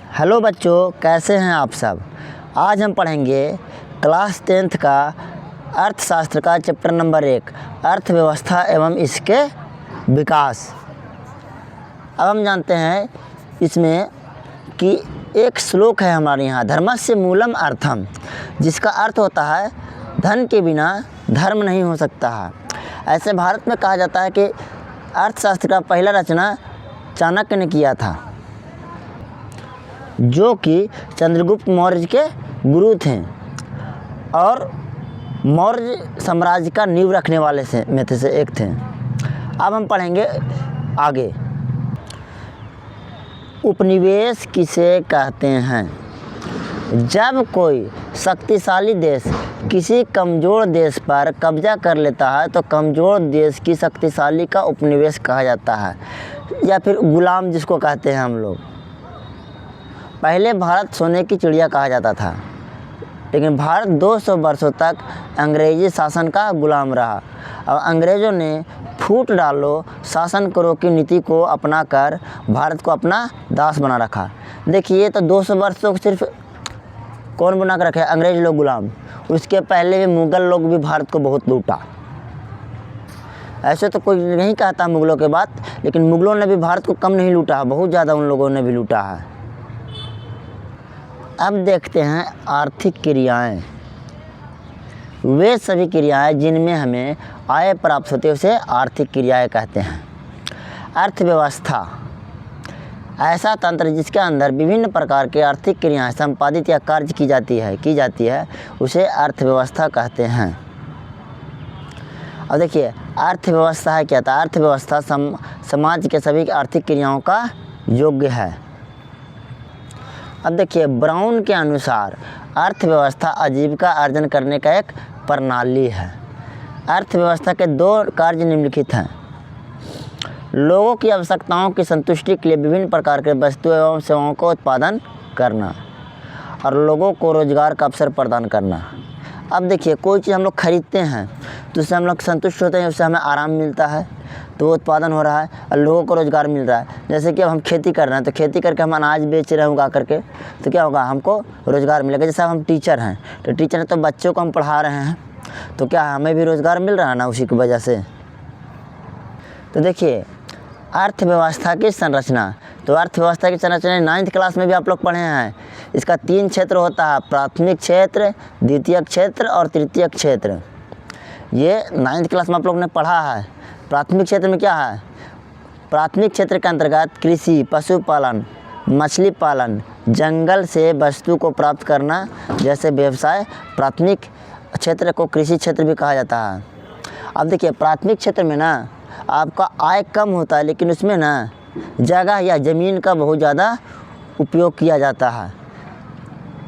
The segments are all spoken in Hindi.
हेलो बच्चों, कैसे हैं आप सब। आज हम पढ़ेंगे क्लास 10th का अर्थशास्त्र का चैप्टर नंबर 1 अर्थव्यवस्था एवं इसके विकास। अब हम जानते हैं इसमें कि एक श्लोक है हमारे यहाँ, धर्मस्य मूलम अर्थम, जिसका अर्थ होता है धन के बिना धर्म नहीं हो सकता है। ऐसे भारत में कहा जाता है कि अर्थशास्त्र का पहला रचना चाणक्य ने किया था, जो कि चंद्रगुप्त मौर्य के गुरु थे और मौर्य साम्राज्य का नींव रखने वाले में से एक थे। अब हम पढ़ेंगे आगे। उपनिवेश किसे कहते हैं? जब कोई शक्तिशाली देश किसी कमज़ोर देश पर कब्जा कर लेता है तो कमज़ोर देश की शक्तिशाली का उपनिवेश कहा जाता है, या फिर गुलाम जिसको कहते हैं हम लोग। पहले भारत सोने की चिड़िया कहा जाता था, लेकिन भारत 200 वर्षों तक अंग्रेजी शासन का गुलाम रहा और अंग्रेज़ों ने फूट डालो शासन करो की नीति को अपनाकर भारत को अपना दास बना रखा। देखिए, तो 200 वर्ष तो सिर्फ कौन बना कर रखे? अंग्रेज़ लोग गुलाम। उसके पहले भी मुग़ल लोग भी भारत को बहुत लूटा। ऐसे तो कोई नहीं कहता मुग़लों के बात, लेकिन मुग़लों ने भी भारत को कम नहीं लूटा है, बहुत ज़्यादा उन लोगों ने भी लूटा है। अब देखते हैं आर्थिक क्रियाएं। वे सभी क्रियाएं जिनमें हमें आय प्राप्त होती है उसे आर्थिक क्रियाएं कहते हैं। अर्थव्यवस्था ऐसा तंत्र जिसके अंदर विभिन्न प्रकार के आर्थिक क्रियाएं संपादित या कार्य की जाती है उसे अर्थव्यवस्था कहते हैं। अब देखिए, अर्थव्यवस्था है क्या था? अर्थव्यवस्था समाज के सभी आर्थिक क्रियाओं का योग्य है। अब देखिए, ब्राउन के अनुसार अर्थव्यवस्था आजीविका अर्जन करने का एक प्रणाली है। अर्थव्यवस्था के 2 कार्य निम्नलिखित हैं। लोगों की आवश्यकताओं की संतुष्टि के लिए विभिन्न प्रकार के वस्तुओं एवं सेवाओं का उत्पादन करना और लोगों को रोजगार का अवसर प्रदान करना। अब देखिए, कोई चीज़ हम लोग खरीदते हैं तो उससे हम लोग संतुष्ट होते हैं, उससे हमें आराम मिलता है, तो वो उत्पादन हो रहा है और लोगों को रोज़गार मिल रहा है। जैसे कि अब हम खेती कर रहे हैं तो खेती करके हम अनाज बेच रहे हैं उगा करके, तो क्या होगा? हमको रोज़गार मिलेगा। जैसे हम टीचर हैं तो टीचर हैं तो बच्चों को हम पढ़ा रहे हैं, तो क्या हमें भी रोज़गार मिल रहा है ना उसी की वजह से। तो देखिए, अर्थव्यवस्था की संरचना, तो अर्थव्यवस्था की संरचना 9th क्लास में भी आप लोग पढ़े हैं। इसका 3 क्षेत्र होता है, प्राथमिक क्षेत्र, द्वितीयक क्षेत्र और तृतीयक क्षेत्र। ये 9th क्लास में आप लोग ने पढ़ा है। प्राथमिक क्षेत्र में क्या है? प्राथमिक क्षेत्र के अंतर्गत कृषि, पशुपालन, मछली पालन, जंगल से वस्तु को प्राप्त करना जैसे व्यवसाय। प्राथमिक क्षेत्र को कृषि क्षेत्र भी कहा जाता है। अब देखिए, प्राथमिक क्षेत्र में ना आपका आय कम होता है, लेकिन उसमें ना जगह या ज़मीन का बहुत ज़्यादा उपयोग किया जाता है।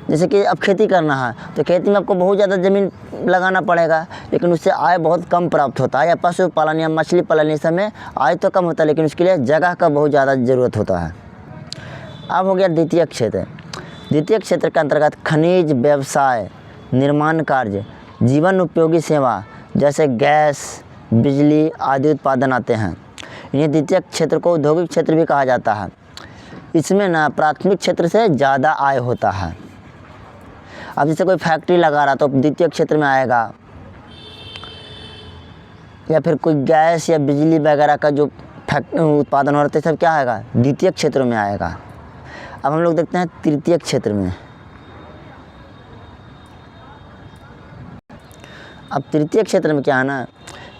जैसे कि अब खेती करना है तो खेती में आपको बहुत ज़्यादा ज़मीन लगाना पड़ेगा, लेकिन उससे आय बहुत कम प्राप्त होता है। या पशुपालन या मछली पालन, इस समय आय तो कम होता है, लेकिन उसके लिए जगह का बहुत ज़्यादा ज़रूरत होता है। अब हो गया द्वितीयक क्षेत्र। द्वितीयक क्षेत्र के अंतर्गत खनिज व्यवसाय, निर्माण कार्य, जीवन उपयोगी सेवा जैसे गैस, बिजली आदि उत्पादन आते हैं। इन्हें द्वितीयक क्षेत्र को औद्योगिक क्षेत्र भी कहा जाता है। इसमें ना प्राथमिक क्षेत्र से ज़्यादा आय होता है। अब जैसे कोई फैक्ट्री लगा रहा तो द्वितीयक क्षेत्र में आएगा, या फिर कोई गैस या बिजली वगैरह का जो उत्पादन हो रहा है सब क्या आएगा? द्वितीयक क्षेत्र में आएगा। अब हम लोग देखते हैं तृतीयक क्षेत्र में। अब तृतीयक क्षेत्र में क्या है ना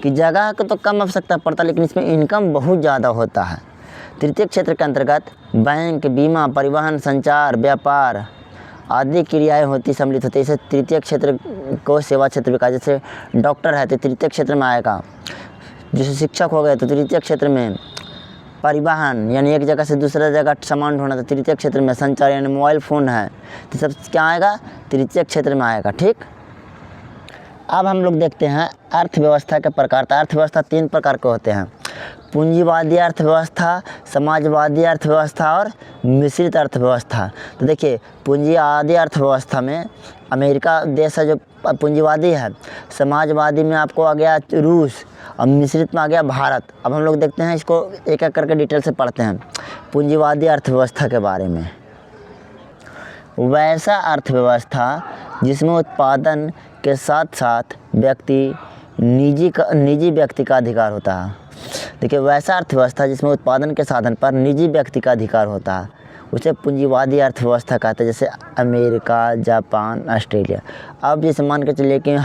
कि जगह का तो कम आवश्यकता पड़ता है, लेकिन इसमें इनकम बहुत ज़्यादा होता है। तृतीयक क्षेत्र के अंतर्गत बैंक, बीमा, परिवहन, संचार, व्यापार आदि क्रियाएं सम्मिलित होती है। इसे तृतीयक क्षेत्र को सेवा क्षेत्र भी कहा। जैसे डॉक्टर है तो तृतीयक क्षेत्र में आएगा। जैसे शिक्षक हो गए तो तृतीयक क्षेत्र में। परिवहन यानी एक जगह से दूसरा जगह सामान ढोना तो तृतीयक क्षेत्र में। संचार यानी मोबाइल फ़ोन है तो सब क्या आएगा? तृतीयक क्षेत्र में आएगा। ठीक, अब हम लोग देखते हैं अर्थव्यवस्था के प्रकार। अर्थव्यवस्था 3 प्रकार के होते हैं, पूंजीवादी अर्थव्यवस्था, समाजवादी अर्थव्यवस्था और मिश्रित अर्थव्यवस्था। तो देखिए, पूंजीवादी अर्थव्यवस्था में अमेरिका देश है जो पूंजीवादी है, समाजवादी में आपको आ गया रूस और मिश्रित में आ गया भारत। अब हम लोग देखते हैं इसको एक एक करके डिटेल से पढ़ते हैं पूंजीवादी अर्थव्यवस्था के बारे में। वैसा अर्थव्यवस्था जिसमें उत्पादन के साथ साथ निजी व्यक्ति का अधिकार होता है। देखिए, वैसा अर्थव्यवस्था जिसमें उत्पादन के साधन पर निजी व्यक्ति का अधिकार होता है उसे पूंजीवादी अर्थव्यवस्था कहते हैं, जैसे अमेरिका, जापान, ऑस्ट्रेलिया। अब जैसे मान के चलिए कि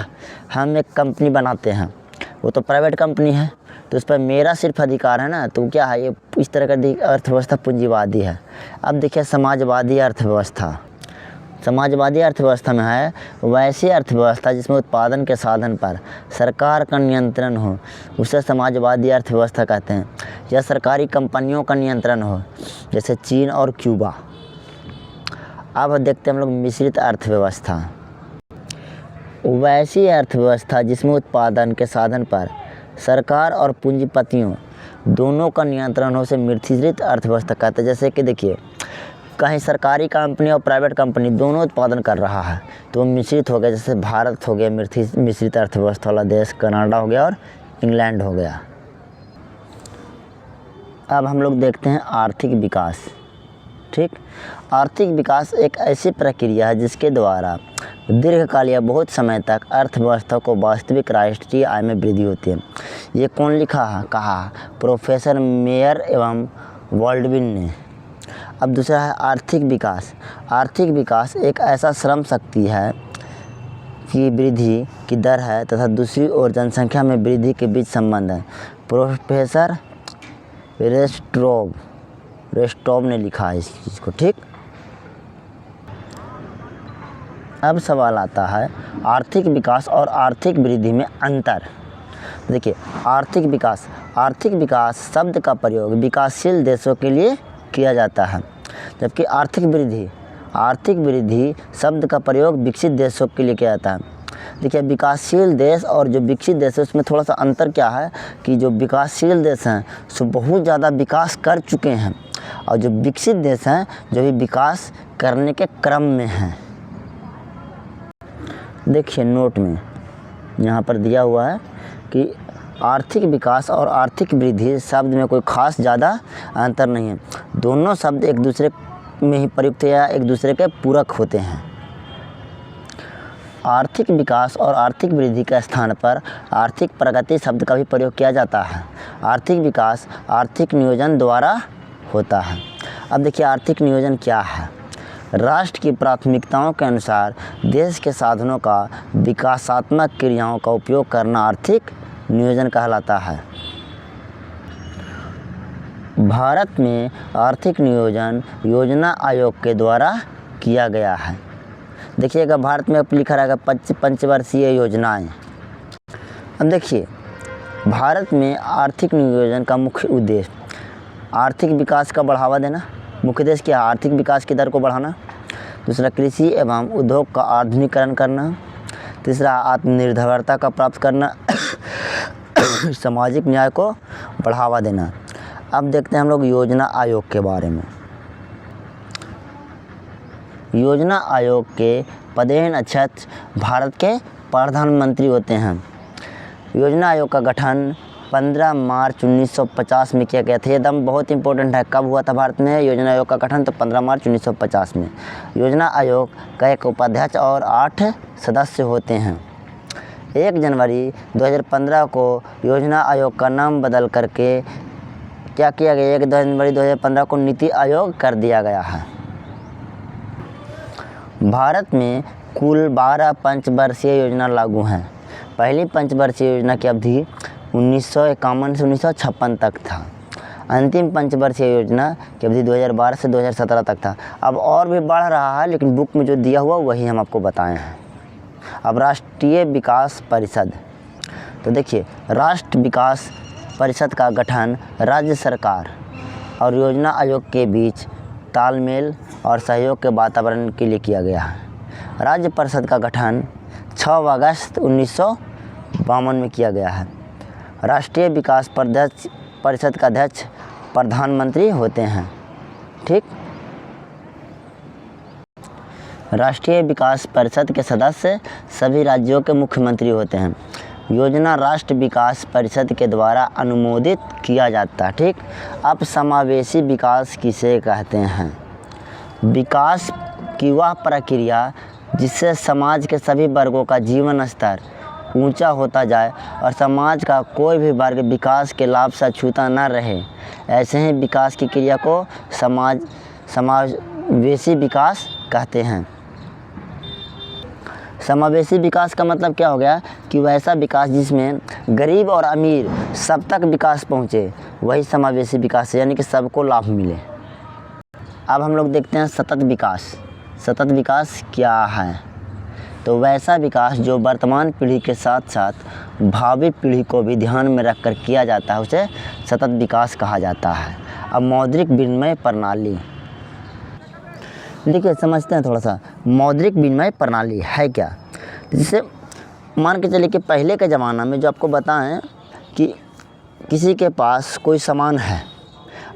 हम एक कंपनी बनाते हैं, वो तो प्राइवेट कंपनी है, तो उस पर मेरा सिर्फ अधिकार है ना, तो क्या है, ये इस तरह का अर्थव्यवस्था पूंजीवादी है। अब देखिए समाजवादी अर्थव्यवस्था। समाजवादी अर्थव्यवस्था में है वैसी अर्थव्यवस्था जिसमें उत्पादन के साधन पर सरकार का नियंत्रण हो, उसे समाजवादी अर्थव्यवस्था कहते हैं, या सरकारी कंपनियों का नियंत्रण हो, जैसे चीन और क्यूबा। अब देखते हैं हम लोग मिश्रित अर्थव्यवस्था। वैसी अर्थव्यवस्था जिसमें उत्पादन के साधन पर सरकार और पूंजीपतियों दोनों का नियंत्रण हो, उसे मिश्रित अर्थव्यवस्था कहते हैं। जैसे कि देखिए, कहीं सरकारी कंपनी और प्राइवेट कंपनी दोनों उत्पादन कर रहा है तो वो मिश्रित हो गया। जैसे भारत हो गया मिश्रित अर्थव्यवस्था वाला देश, कनाडा हो गया और इंग्लैंड हो गया। अब हम लोग देखते हैं आर्थिक विकास। ठीक, आर्थिक विकास एक ऐसी प्रक्रिया है जिसके द्वारा दीर्घकाल या बहुत समय तक अर्थव्यवस्था को वास्तविक राष्ट्रीय आय में वृद्धि होती है। ये कौन कहा? प्रोफेसर मेयर एवं बॉल्डविन ने। अब दूसरा है आर्थिक विकास। आर्थिक विकास एक ऐसा श्रम शक्ति है कि वृद्धि की दर है तथा दूसरी ओर जनसंख्या में वृद्धि के बीच संबंध है। प्रोफेसर रेस्ट्रोव ने लिखा है इस चीज़ को। ठीक, अब सवाल आता है आर्थिक विकास और आर्थिक वृद्धि में अंतर। देखिए, आर्थिक विकास शब्द का प्रयोग विकासशील देशों के लिए किया जाता है, जबकि आर्थिक वृद्धि शब्द का प्रयोग विकसित देशों के लिए किया जाता है। देखिए, विकासशील देश और जो विकसित देश है उसमें थोड़ा सा अंतर क्या है कि जो विकासशील देश हैं सो बहुत ज़्यादा विकास कर चुके हैं, और जो विकसित देश हैं जो भी विकास करने के क्रम में हैं। देखिए, नोट में यहाँ पर दिया हुआ है कि आर्थिक विकास और आर्थिक वृद्धि शब्द में कोई खास ज़्यादा अंतर नहीं है। दोनों शब्द एक दूसरे में ही प्रयुक्त या एक दूसरे के पूरक होते हैं। आर्थिक विकास और आर्थिक वृद्धि के स्थान पर आर्थिक प्रगति शब्द का भी प्रयोग किया जाता है। आर्थिक विकास आर्थिक नियोजन द्वारा होता है। अब देखिए, आर्थिक नियोजन क्या है? राष्ट्र की प्राथमिकताओं के अनुसार देश के साधनों का विकासात्मक क्रियाओं का उपयोग करना आर्थिक नियोजन कहलाता है। भारत में आर्थिक नियोजन योजना आयोग के द्वारा किया गया है। देखिएगा, भारत में लिखा रहेगा पंचवर्षीय योजनाएं। अब देखिए, भारत में आर्थिक नियोजन का मुख्य उद्देश्य आर्थिक विकास का बढ़ावा देना। मुख्य उद्देश्य क्या है? आर्थिक विकास की दर को बढ़ाना। दूसरा, कृषि एवं उद्योग का आधुनिकीकरण करना। तीसरा, आत्मनिर्भरता का प्राप्त करना। सामाजिक न्याय को बढ़ावा देना। अब देखते हैं हम लोग योजना आयोग के बारे में। योजना आयोग के पदेन अध्यक्ष भारत के प्रधानमंत्री होते हैं। योजना आयोग का गठन 15 मार्च 1950 में किया गया था। ये एकदम बहुत इंपॉर्टेंट है। कब हुआ था भारत में योजना आयोग का गठन? तो 15 मार्च 1950 में। योजना आयोग का एक उपाध्यक्ष और 8 सदस्य होते हैं। 1 जनवरी 2015 को योजना आयोग का नाम बदल करके क्या किया गया? 1 जनवरी 2015 को नीति आयोग कर दिया गया है। भारत में कुल 12 पंचवर्षीय योजना लागू हैं। पहली पंचवर्षीय योजना की अवधि 1951 से 1956 तक था। अंतिम पंचवर्षीय योजना की अवधि 2012 से 2017 तक था। अब और भी बढ़ रहा है, लेकिन बुक में जो दिया हुआ वही हम आपको बताए हैं। अब राष्ट्रीय विकास परिषद। तो देखिए, राष्ट्र विकास परिषद का गठन राज्य सरकार और योजना आयोग के बीच तालमेल और सहयोग के वातावरण के लिए किया गया है। राज्य परिषद का गठन 6 अगस्त 1952 में किया गया है। राष्ट्रीय विकास परिषद का अध्यक्ष प्रधानमंत्री होते हैं। ठीक, राष्ट्रीय विकास परिषद के सदस्य सभी राज्यों के मुख्यमंत्री होते हैं। योजना राष्ट्रीय विकास परिषद के द्वारा अनुमोदित किया जाता है। ठीक, अब समावेशी विकास किसे कहते हैं? विकास की वह प्रक्रिया जिससे समाज के सभी वर्गों का जीवन स्तर ऊंचा होता जाए और समाज का कोई भी वर्ग विकास के लाभ से अछूता न रहे, ऐसे ही विकास की क्रिया को समावेशी विकास कहते हैं। समावेशी विकास का मतलब क्या हो गया कि वैसा विकास जिसमें गरीब और अमीर सब तक विकास पहुँचे, वही समावेशी विकास है, यानी कि सबको लाभ मिले। अब हम लोग देखते हैं सतत विकास। सतत विकास क्या है? तो वैसा विकास जो वर्तमान पीढ़ी के साथ साथ भावी पीढ़ी को भी ध्यान में रखकर किया जाता है, उसे सतत विकास कहा जाता है। अब मौद्रिक विनिमय प्रणाली, देखिए समझते हैं थोड़ा सा, मौद्रिक विनिमय प्रणाली है क्या। जिससे मान के चलिए कि पहले के ज़माना में जो आपको बताएं कि किसी के पास कोई सामान है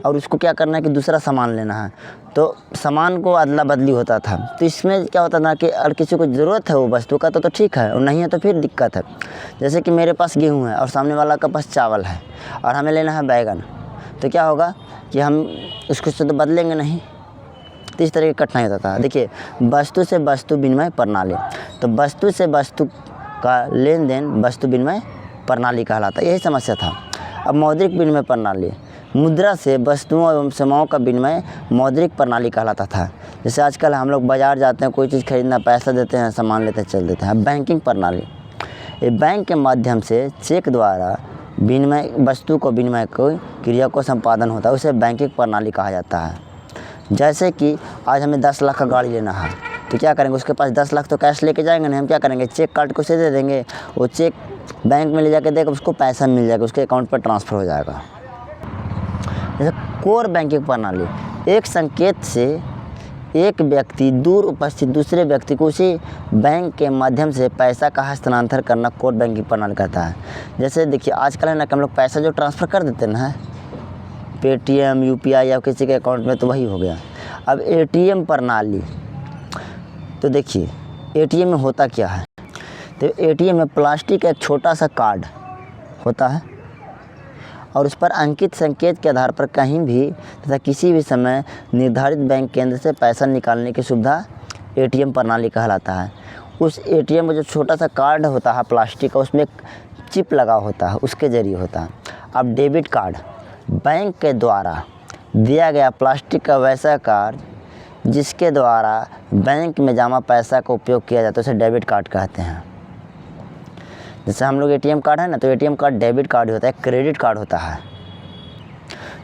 और उसको क्या करना है कि दूसरा सामान लेना है, तो सामान को अदला बदली होता था। तो इसमें क्या होता था कि अगर किसी को ज़रूरत है वो वस्तु का तो ठीक है, और नहीं है तो फिर दिक्कत है। जैसे कि मेरे पास गेहूँ है और सामने वाला के पास चावल है और हमें लेना है बैगन, तो क्या होगा कि हम उसको से तो बदलेंगे नहीं, तो इस तरह की कठिनाई होता था। देखिए वस्तु से वस्तु विनिमय प्रणाली, तो वस्तु से वस्तु का लेन देन वस्तु विनिमय प्रणाली कहलाता है, यही समस्या था। अब मौद्रिक विनिमय प्रणाली, मुद्रा से वस्तुओं एवं सेवाओं का विनिमय मौद्रिक प्रणाली कहलाता था। जैसे आजकल हम लोग बाज़ार जाते हैं, कोई चीज़ खरीदना, पैसा देते हैं, सामान लेते हैं, चल देते हैं। बैंकिंग प्रणाली, ये बैंक के माध्यम से चेक द्वारा विनिमय वस्तु को विनिमय को क्रिया को संपादन होता है, उसे बैंकिंग प्रणाली कहा जाता है। जैसे कि आज हमें 10 लाख का गाड़ी लेना है, तो क्या करेंगे, उसके पास 10 लाख तो कैश लेके जाएंगे नहीं, हम क्या करेंगे, चेक काट को उसे दे देंगे, वो चेक बैंक में ले जाके देगा, उसको पैसा मिल जाएगा, उसके अकाउंट पर ट्रांसफ़र हो जाएगा। जैसे कोर बैंकिंग प्रणाली, एक संकेत से एक व्यक्ति दूर उपस्थित दूसरे व्यक्ति को उसी बैंक के माध्यम से पैसा का हस्तांतरण करना कोर बैंकिंग प्रणाली कहता है। जैसे देखिए आजकल है ना कि हम लोग पैसा जो ट्रांसफ़र कर देते हैं ना, पेटीएम, यूपीआई या किसी के अकाउंट में, तो वही हो गया। अब एटीएम प्रणाली, तो देखिए एटीएम में होता क्या है, तो एटीएम में प्लास्टिक का एक छोटा सा कार्ड होता है और उस पर अंकित संकेत के आधार पर कहीं भी तथा किसी भी समय निर्धारित बैंक केंद्र से पैसा निकालने की सुविधा एटीएम प्रणाली कहलाता है। उस एटीएम में जो छोटा सा कार्ड होता है प्लास्टिक का, उसमें एक चिप लगा होता है, उसके ज़रिए होता है। अब डेबिट कार्ड, बैंक के द्वारा दिया गया प्लास्टिक का वैसा कार्ड जिसके द्वारा बैंक में जमा पैसा का उपयोग किया जाता है, उसे डेबिट कार्ड कहते हैं। जैसे हम लोग एटीएम कार्ड है ना, तो एटीएम कार्ड डेबिट कार्ड होता है, क्रेडिट कार्ड होता है।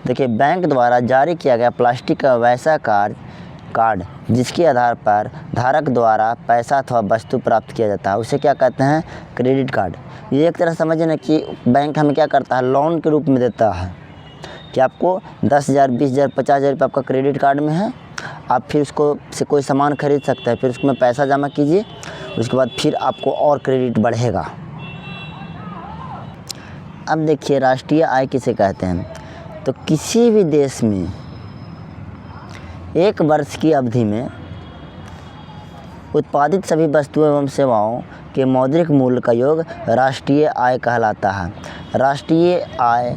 देखिए बैंक द्वारा जारी किया गया प्लास्टिक का वैसा कार्ड जिसके आधार पर धारक द्वारा पैसा अथवा वस्तु प्राप्त किया जाता है, उसे क्या कहते हैं, क्रेडिट कार्ड। ये एक तरह समझे ना कि बैंक हमें क्या करता है, लोन के रूप में देता है कि आपको 10,000, 20,000, 50,000 रुपये आपका क्रेडिट कार्ड में है, आप फिर उसको से कोई सामान खरीद सकते हैं, फिर उसमें पैसा जमा कीजिए, उसके बाद फिर आपको और क्रेडिट बढ़ेगा। अब देखिए राष्ट्रीय आय किसे कहते हैं, तो किसी भी देश में एक वर्ष की अवधि में उत्पादित सभी वस्तुओं एवं सेवाओं के मौद्रिक मूल्य का योग राष्ट्रीय आय कहलाता है। राष्ट्रीय आय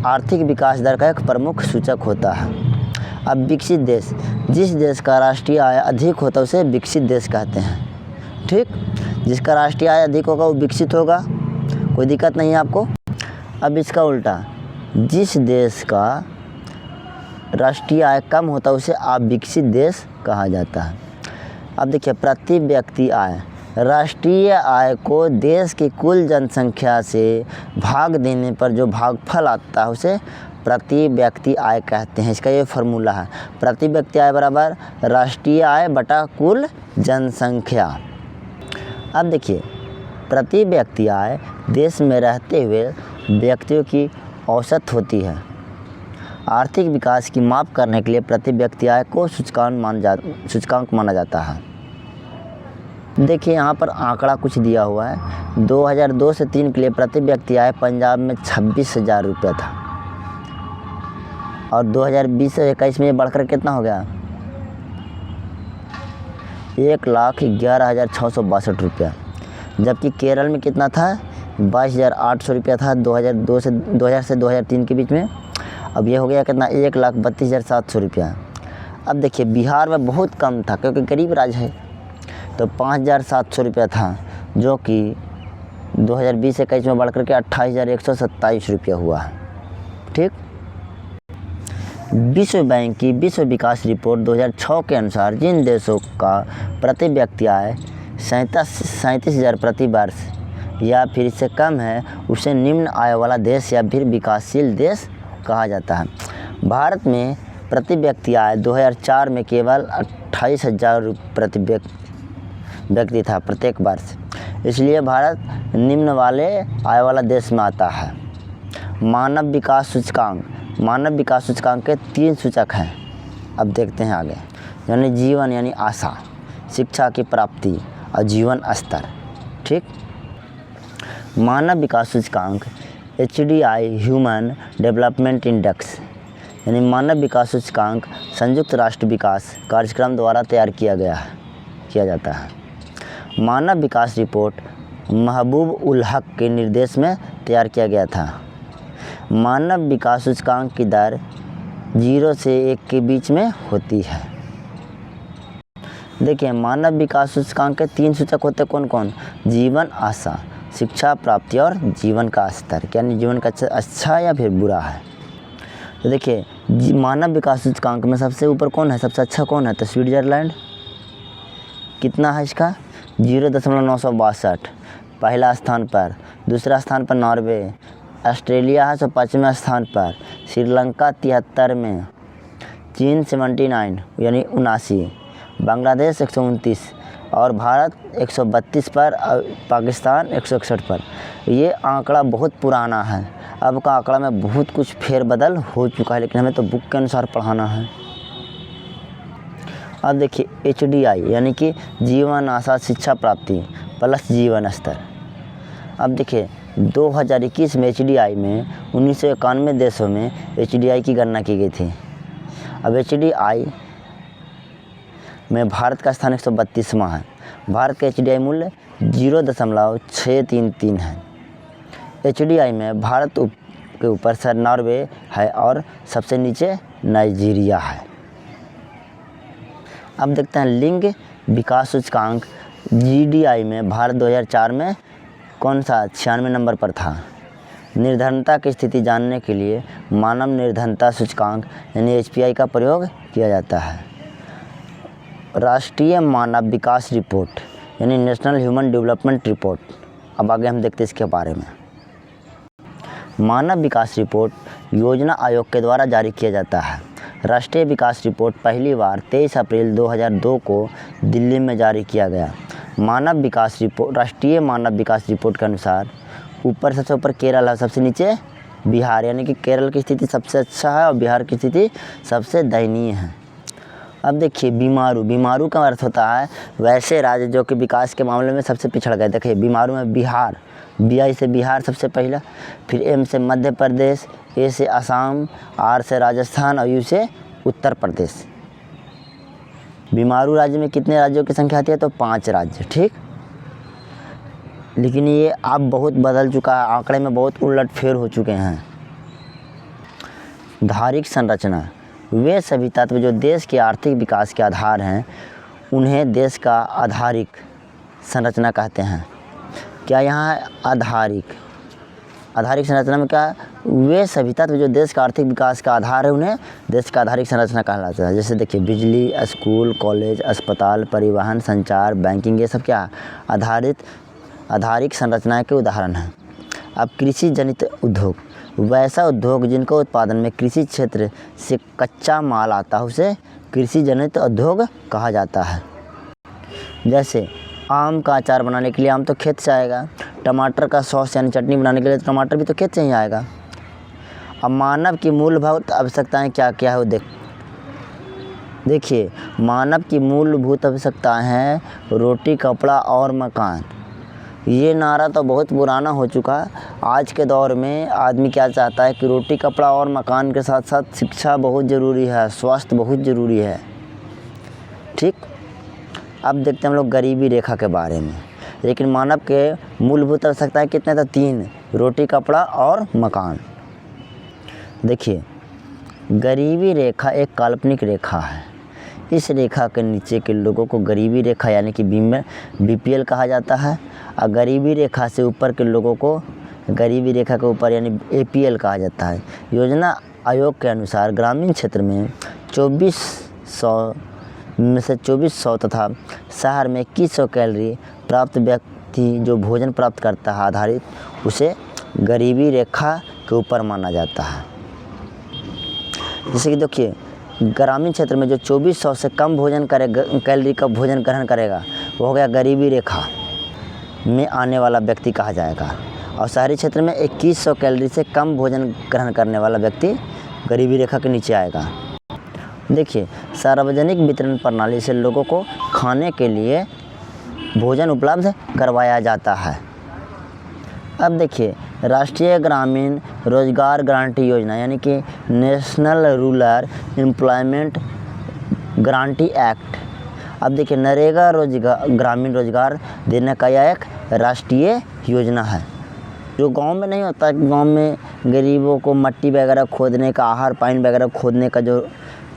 आर्थिक विकास दर का एक प्रमुख सूचक होता है। अब विकसित देश, जिस देश का राष्ट्रीय आय अधिक होता है उसे विकसित देश कहते हैं। ठीक, जिसका राष्ट्रीय आय अधिक होगा वो विकसित होगा, कोई दिक्कत नहीं है आपको। अब इसका उल्टा, जिस देश का राष्ट्रीय आय कम होता है उसे अविकसित देश कहा जाता है। अब देखिए प्रति व्यक्ति आय, राष्ट्रीय आय को देश की कुल जनसंख्या से भाग देने पर जो भागफल आता है उसे प्रति व्यक्ति आय कहते हैं। इसका ये फार्मूला है, प्रति व्यक्ति आय बराबर राष्ट्रीय आय बटा कुल जनसंख्या। अब देखिए प्रति व्यक्ति आय देश में रहते हुए व्यक्तियों की औसत होती है। आर्थिक विकास की माप करने के लिए प्रति व्यक्ति आय को सूचकांक माना जाता है। देखिए यहाँ पर आंकड़ा कुछ दिया हुआ है। 2002 से 3 के लिए प्रति व्यक्ति आय पंजाब में 26,000 रुपये था और 2020 से 21 में ये बढ़कर कितना हो गया, 1,11,662 रुपया। जबकि केरल में कितना था, 22,800 रुपया था 2000 से 2003 के बीच में। अब ये हो गया कितना, 1,32,700 रुपया। अब देखिए बिहार में बहुत कम था क्योंकि गरीब राज्य है, तो 5,700 रुपया था, जो कि 2020-21 में बढ़कर के 28,127 रुपया हुआ है। ठीक। विश्व बैंक की विश्व विकास रिपोर्ट 2006 के अनुसार जिन देशों का प्रति व्यक्ति आय 37,000 प्रति वर्ष या फिर इससे कम है, उसे निम्न आय वाला देश या फिर विकासशील देश कहा जाता है। भारत में प्रति व्यक्ति आय 2004 में केवल 28,000 प्रति व्यक्ति था प्रत्येक वर्ष, इसलिए भारत निम्न वाले आय वाला देश में आता है। मानव विकास सूचकांक के 3 सूचक हैं। अब देखते हैं आगे, यानी जीवन यानी आशा, शिक्षा की प्राप्ति और जीवन स्तर। ठीक। मानव विकास सूचकांक HDI ह्यूमन डेवलपमेंट इंडेक्स यानी मानव विकास सूचकांक संयुक्त राष्ट्र विकास कार्यक्रम द्वारा तैयार किया जाता है। मानव विकास रिपोर्ट महबूब उल हक के निर्देश में तैयार किया गया था। मानव विकास सूचकांक की दर 0 से 1 के बीच में होती है। देखिए मानव विकास सूचकांक के 3 सूचक होते कौन कौन? जीवन आशा, शिक्षा प्राप्ति और जीवन का स्तर, यानी जीवन का अच्छा या फिर बुरा है। तो देखिए मानव विकास सूचकांक में सबसे ऊपर कौन है, सबसे अच्छा कौन है? तो स्विट्ज़रलैंड। कितना है इसका? 0.962 पहला स्थान पर। दूसरा स्थान पर नॉर्वे। ऑस्ट्रेलिया है 105वें स्थान पर। श्रीलंका 73 में। चीन 79 यानी 79। बांग्लादेश 129 और भारत 132 पर और पाकिस्तान 161 पर। ये आंकड़ा बहुत पुराना है, अब का आंकड़ा में बहुत कुछ फेरबदल हो चुका है, लेकिन हमें तो बुक के अनुसार पढ़ाना है। अब देखिए HDI यानी कि जीवन आशा शिक्षा प्राप्ति प्लस जीवन स्तर। अब देखिए 2021 में HDI में 1991 देशों में HDI की गणना की गई थी। अब HDI में भारत का स्थान 132वां है। भारत का HDI मूल्य 0.633 है। HDI में भारत के ऊपर सर नॉर्वे है और सबसे नीचे नाइजीरिया है। अब देखते हैं लिंग विकास सूचकांक GDI में भारत 2004 में कौन सा 96 नंबर पर था। निर्धनता की स्थिति जानने के लिए मानव निर्धनता सूचकांक यानी HPI का प्रयोग किया जाता है। राष्ट्रीय मानव विकास रिपोर्ट यानी नेशनल ह्यूमन डेवलपमेंट रिपोर्ट। अब आगे हम देखते हैं इसके बारे में। मानव विकास रिपोर्ट योजना आयोग के द्वारा जारी किया जाता है। राष्ट्रीय विकास रिपोर्ट पहली बार 23 अप्रैल 2002 को दिल्ली में जारी किया गया। राष्ट्रीय मानव विकास रिपोर्ट के अनुसार ऊपर सबसे ऊपर केरल है, सबसे नीचे बिहार, यानी कि केरल की स्थिति सबसे अच्छा है और बिहार की स्थिति सबसे दयनीय है। अब देखिए बीमारू का अर्थ होता है वैसे राज्य जो कि विकास के मामले में सबसे पिछड़ गए। देखिए बीमारू में बिहार, BI से बिहार सबसे पहला, फिर M से मध्य प्रदेश, A से असम, R से राजस्थान और U से उत्तर प्रदेश। बीमारू राज्य में कितने राज्यों की संख्या आती है? तो 5 राज्य। ठीक। लेकिन ये अब बहुत बदल चुका है, आंकड़े में बहुत उलटफेर हो चुके हैं। धारिक संरचना वे सभी तत्व जो देश के आर्थिक विकास के आधार हैं, उन्हें देश का आधारिक संरचना कहते हैं। क्या यहाँ है आधारिक संरचना में क्या? वे सभी तत्व जो देश का आर्थिक विकास का आधार है, उन्हें देश का आधारिक संरचना कहा जाता है। जैसे देखिए बिजली, स्कूल, कॉलेज, अस्पताल, परिवहन, संचार, बैंकिंग, ये सब क्या आधारिक संरचना के उदाहरण हैं। अब कृषि जनित उद्योग वैसा उद्योग जिनका उत्पादन में कृषि क्षेत्र से कच्चा माल आता है, उसे कृषि जनित उद्योग कहा जाता है। जैसे आम का अचार बनाने के लिए आम तो खेत से आएगा, टमाटर का सॉस यानी चटनी बनाने के लिए टमाटर भी तो खेत से ही आएगा। अब मानव की मूलभूत आवश्यकताएं क्या क्या है वो देखिए मानव की मूलभूत आवश्यकताएं हैं रोटी, कपड़ा और मकान। ये नारा तो बहुत पुराना हो चुका है। आज के दौर में आदमी क्या चाहता है कि रोटी, कपड़ा और मकान के साथ साथ शिक्षा बहुत ज़रूरी है, स्वास्थ्य बहुत ज़रूरी है। ठीक। अब देखते हैं हम लोग गरीबी रेखा के बारे में। लेकिन मानव के मूलभूत आवश्यकताएं कितने थे? 3, रोटी, कपड़ा और मकान। देखिए गरीबी रेखा एक काल्पनिक रेखा है इस रेखा के नीचे के लोगों को गरीबी रेखा यानी कि BPL कहा जाता है, और गरीबी रेखा से ऊपर के लोगों को गरीबी रेखा के ऊपर यानी APL कहा जाता है। योजना आयोग के अनुसार ग्रामीण क्षेत्र में 2400 में से 2400 तथा शहर में 2100 कैलोरी प्राप्त व्यक्ति जो भोजन प्राप्त करता है आधारित, उसे गरीबी रेखा के ऊपर माना जाता है। जैसे कि देखिए, ग्रामीण क्षेत्र में जो 2400 से कम भोजन करेगा, कैलोरी का भोजन ग्रहण करेगा, वो हो गया गरीबी रेखा में आने वाला व्यक्ति कहा जाएगा। और शहरी क्षेत्र में 2100 कैलोरी से कम भोजन ग्रहण करने वाला व्यक्ति गरीबी रेखा के नीचे आएगा। देखिए, सार्वजनिक वितरण प्रणाली से लोगों को खाने के लिए भोजन उपलब्ध करवाया जाता है। अब देखिए, राष्ट्रीय ग्रामीण रोजगार गारंटी योजना यानी कि national rural employment guarantee act. अब देखिए, नरेगा ग्रामीण रोजगार देने का यह एक राष्ट्रीय योजना है। जो गांव में नहीं होता, गांव में गरीबों को मट्टी वगैरह खोदने का, आहार पाइन वगैरह खोदने का जो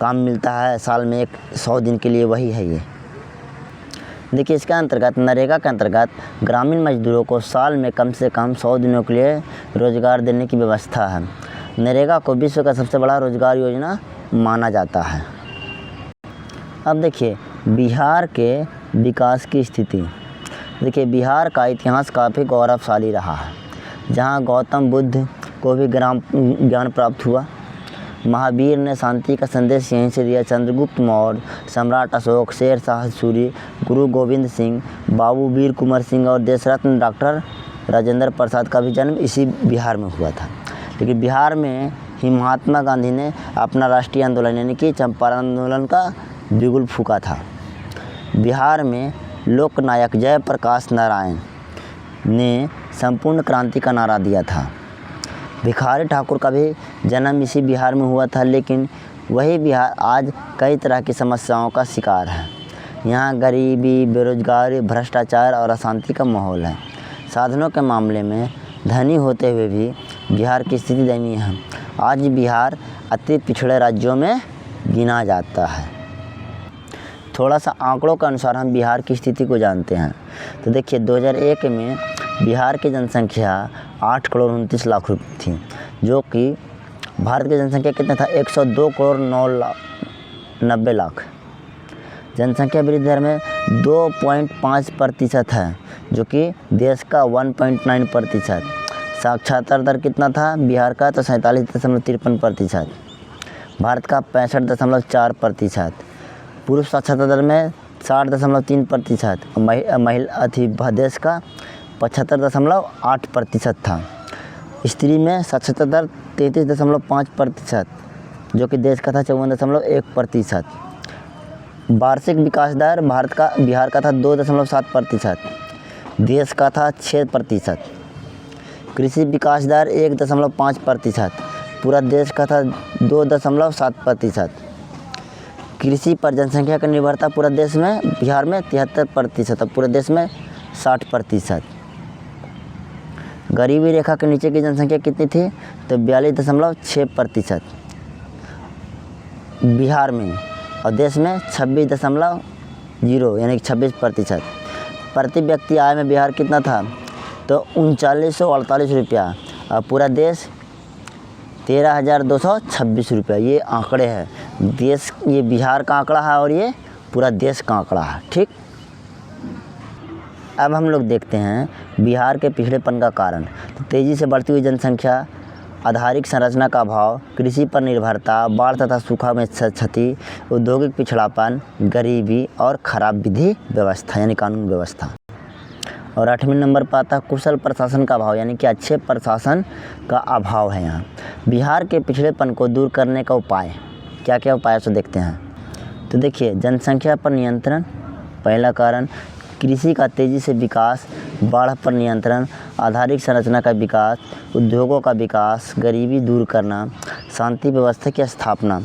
काम मिलता है साल में 100 दिन के लिए, वही है ये। देखिए, इसके अंतर्गत नरेगा के अंतर्गत ग्रामीण मजदूरों को साल में कम से कम 100 दिनों के लिए रोजगार देने की व्यवस्था है। नरेगा को विश्व का सबसे बड़ा रोजगार योजना माना जाता है। अब देखिए, बिहार के विकास की स्थिति। देखिए, बिहार का इतिहास काफ़ी गौरवशाली रहा है, जहाँ गौतम बुद्ध को भी ज्ञान प्राप्त हुआ। महावीर ने शांति का संदेश यहीं से दिया। चंद्रगुप्त मौर्य, सम्राट अशोक, शेर शाह सूरी, गुरु गोविंद सिंह, बाबू वीर कुंवर सिंह और देशरत्न डॉक्टर राजेंद्र प्रसाद का भी जन्म इसी बिहार में हुआ था। लेकिन बिहार में ही महात्मा गांधी ने अपना राष्ट्रीय आंदोलन यानी कि चंपारण आंदोलन का बिगुल फूंका था। बिहार में लोकनायक जयप्रकाश नारायण ने संपूर्ण क्रांति का नारा दिया था। भिखारी ठाकुर का भी जन्म इसी बिहार में हुआ था, लेकिन वही बिहार आज कई तरह की समस्याओं का शिकार है। यहाँ गरीबी, बेरोजगारी, भ्रष्टाचार और अशांति का माहौल है। साधनों के मामले में धनी होते हुए भी बिहार की स्थिति दयनीय है। आज बिहार अति पिछड़े राज्यों में गिना जाता है। थोड़ा सा आंकड़ों के अनुसार हम बिहार की स्थिति को जानते हैं। तो देखिए, 2001 में बिहार की जनसंख्या 8 करोड़ 29 लाख थी, जो कि भारत की जनसंख्या कितना था, 102 करोड़ 90 लाख। जनसंख्या वृद्धि दर में 2.5% है, जो कि देश का 1.9%। साक्षरता दर कितना था बिहार का, तो 47.53%। भारत का 65.4%। पुरुष साक्षरता दर में 60.3%। महिला देश का 75.8% था। स्त्री में साक्षरता दर 33.5%, जो कि देश का था 54.1%। वार्षिक विकास दर बिहार का था 2.7%, देश का था 6%। कृषि विकास दर 1.5%, पूरा देश का था 2.7%। कृषि पर जनसंख्या की निर्भरता पूरा देश में बिहार में 73% और पूरे देश में 60%। गरीबी रेखा के नीचे की जनसंख्या कितनी थी, तो 42.6% बिहार में, और देश में 26.0 यानी कि 26%। प्रति व्यक्ति आय में बिहार कितना था, तो 3948 रुपया, और पूरा देश 13,226 रुपया। ये आंकड़े हैं देश, ये बिहार का आंकड़ा है और ये पूरा देश का आंकड़ा है। ठीक, अब हम लोग देखते हैं बिहार के पिछड़ेपन का कारण। तो तेज़ी से बढ़ती हुई जनसंख्या, आधारिक संरचना का अभाव, कृषि पर निर्भरता, बाढ़ तथा सूखा में क्षति, औद्योगिक पिछड़ापन, गरीबी और खराब विधि व्यवस्था यानी कानून व्यवस्था। और 8वें नंबर पर आता है कुशल प्रशासन का अभाव, यानी कि अच्छे प्रशासन का अभाव है। यहाँ बिहार के पिछड़ेपन को दूर करने का उपाय, क्या क्या उपाय से देखते हैं। तो देखिए, जनसंख्या पर नियंत्रण पहला कारण, कृषि का तेज़ी से विकास, बाढ़ पर नियंत्रण, आधारिक संरचना का विकास, उद्योगों का विकास, गरीबी दूर करना, शांति व्यवस्था की स्थापना,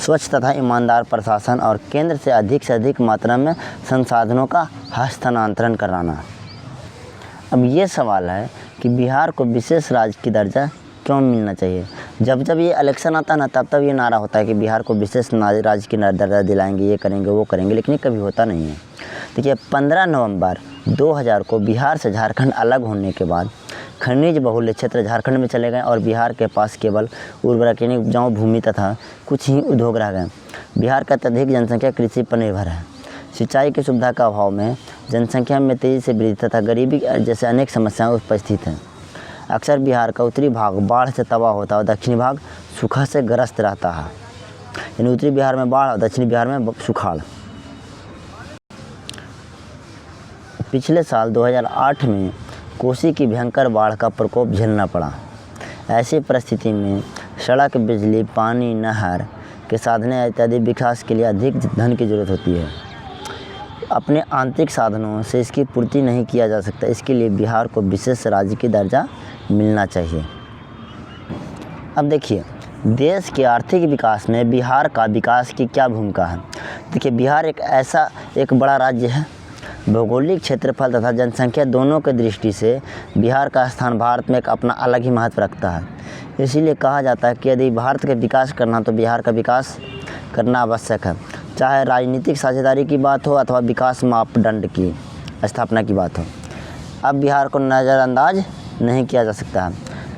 स्वच्छ तथा ईमानदार प्रशासन और केंद्र से अधिक मात्रा में संसाधनों का हस्तांतरण कराना। अब ये सवाल है कि बिहार को विशेष राज्य की दर्जा क्यों मिलना चाहिए। जब जब ये इलेक्शन आता है ना, तब तब ये नारा होता है कि बिहार को विशेष राज्य की दर्जा दिलाएंगे, ये करेंगे वो करेंगे, लेकिन ये कभी होता नहीं है। देखिए 15 नवंबर 2000 को बिहार से झारखंड अलग होने के बाद खनिज बहुल्य क्षेत्र झारखंड में चले गए और बिहार के पास केवल उर्वरक यानी उपजाऊ भूमि तथा कुछ ही उद्योग रह गए। बिहार का अत्यधिक जनसंख्या कृषि पर निर्भर है। सिंचाई की सुविधा का अभाव में जनसंख्या में तेज़ी से वृद्धि तथा गरीबी जैसे अनेक समस्याएं उपस्थित हैं। अक्सर बिहार का उत्तरी भाग बाढ़ से तबाह होता है और दक्षिणी भाग सूखा से ग्रस्त रहता है। यानी उत्तरी बिहार में बाढ़ और दक्षिणी बिहार में सुखाड़। पिछले साल 2008 में कोसी की भयंकर बाढ़ का प्रकोप झेलना पड़ा। ऐसी परिस्थिति में सड़क, बिजली, पानी, नहर के साधन इत्यादि विकास के लिए अधिक धन की जरूरत होती है। अपने आंतरिक साधनों से इसकी पूर्ति नहीं किया जा सकता। इसके लिए बिहार को विशेष राज्य की दर्जा मिलना चाहिए। अब देखिए देश के आर्थिक विकास में बिहार का विकास की क्या भूमिका है। देखिए बिहार एक बड़ा राज्य है। भौगोलिक क्षेत्रफल तथा जनसंख्या दोनों के दृष्टि से बिहार का स्थान भारत में एक अपना अलग ही महत्व रखता है। इसीलिए कहा जाता है कि यदि भारत का विकास करना तो बिहार का विकास करना आवश्यक है, चाहे राजनीतिक साझेदारी की बात हो अथवा विकास मापदंड की स्थापना की बात हो। अब बिहार को नज़रअंदाज नहीं किया जा सकता है।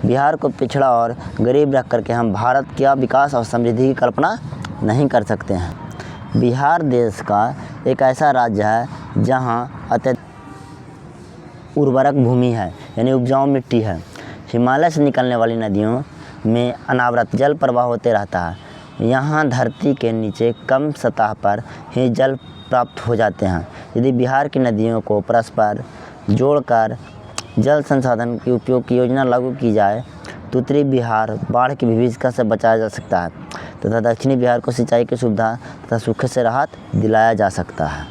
बिहार को पिछड़ा और गरीब रख करके हम भारत का विकास और समृद्धि की कल्पना नहीं कर सकते हैं। बिहार देश का एक ऐसा राज्य है जहाँ अत्यधिक उर्वरक भूमि है, यानी उपजाऊ मिट्टी है। हिमालय से निकलने वाली नदियों में अनावरत जल प्रवाह होते रहता है। यहाँ धरती के नीचे कम सतह पर ही जल प्राप्त हो जाते हैं। यदि बिहार की नदियों को परस्पर जोड़कर जल संसाधन के उपयोग की योजना लागू की जाए तो उत्तरी बिहार बाढ़ की विभीषिका से बचाया जा सकता है तथा दक्षिणी बिहार को सिंचाई की सुविधा तथा सूखे से राहत दिलाया जा सकता है।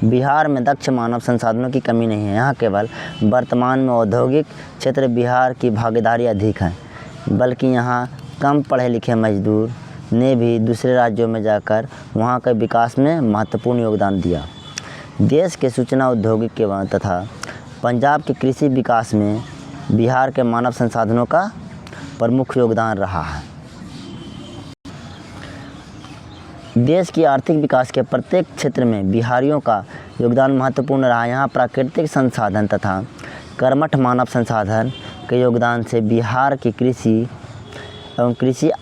बिहार में दक्ष मानव संसाधनों की कमी नहीं है। यहाँ केवल वर्तमान में औद्योगिक क्षेत्र बिहार की भागीदारी अधिक है, बल्कि यहाँ कम पढ़े लिखे मजदूर ने भी दूसरे राज्यों में जाकर वहाँ के विकास में महत्वपूर्ण योगदान दिया। देश के सूचना औद्योगिक एवं तथा पंजाब के कृषि विकास में बिहार के मानव संसाधनों का प्रमुख योगदान रहा है। देश की आर्थिक विकास के प्रत्येक क्षेत्र में बिहारियों का योगदान महत्वपूर्ण रहा। यहाँ प्राकृतिक संसाधन तथा कर्मठ मानव संसाधन के योगदान से बिहार की कृषि एवं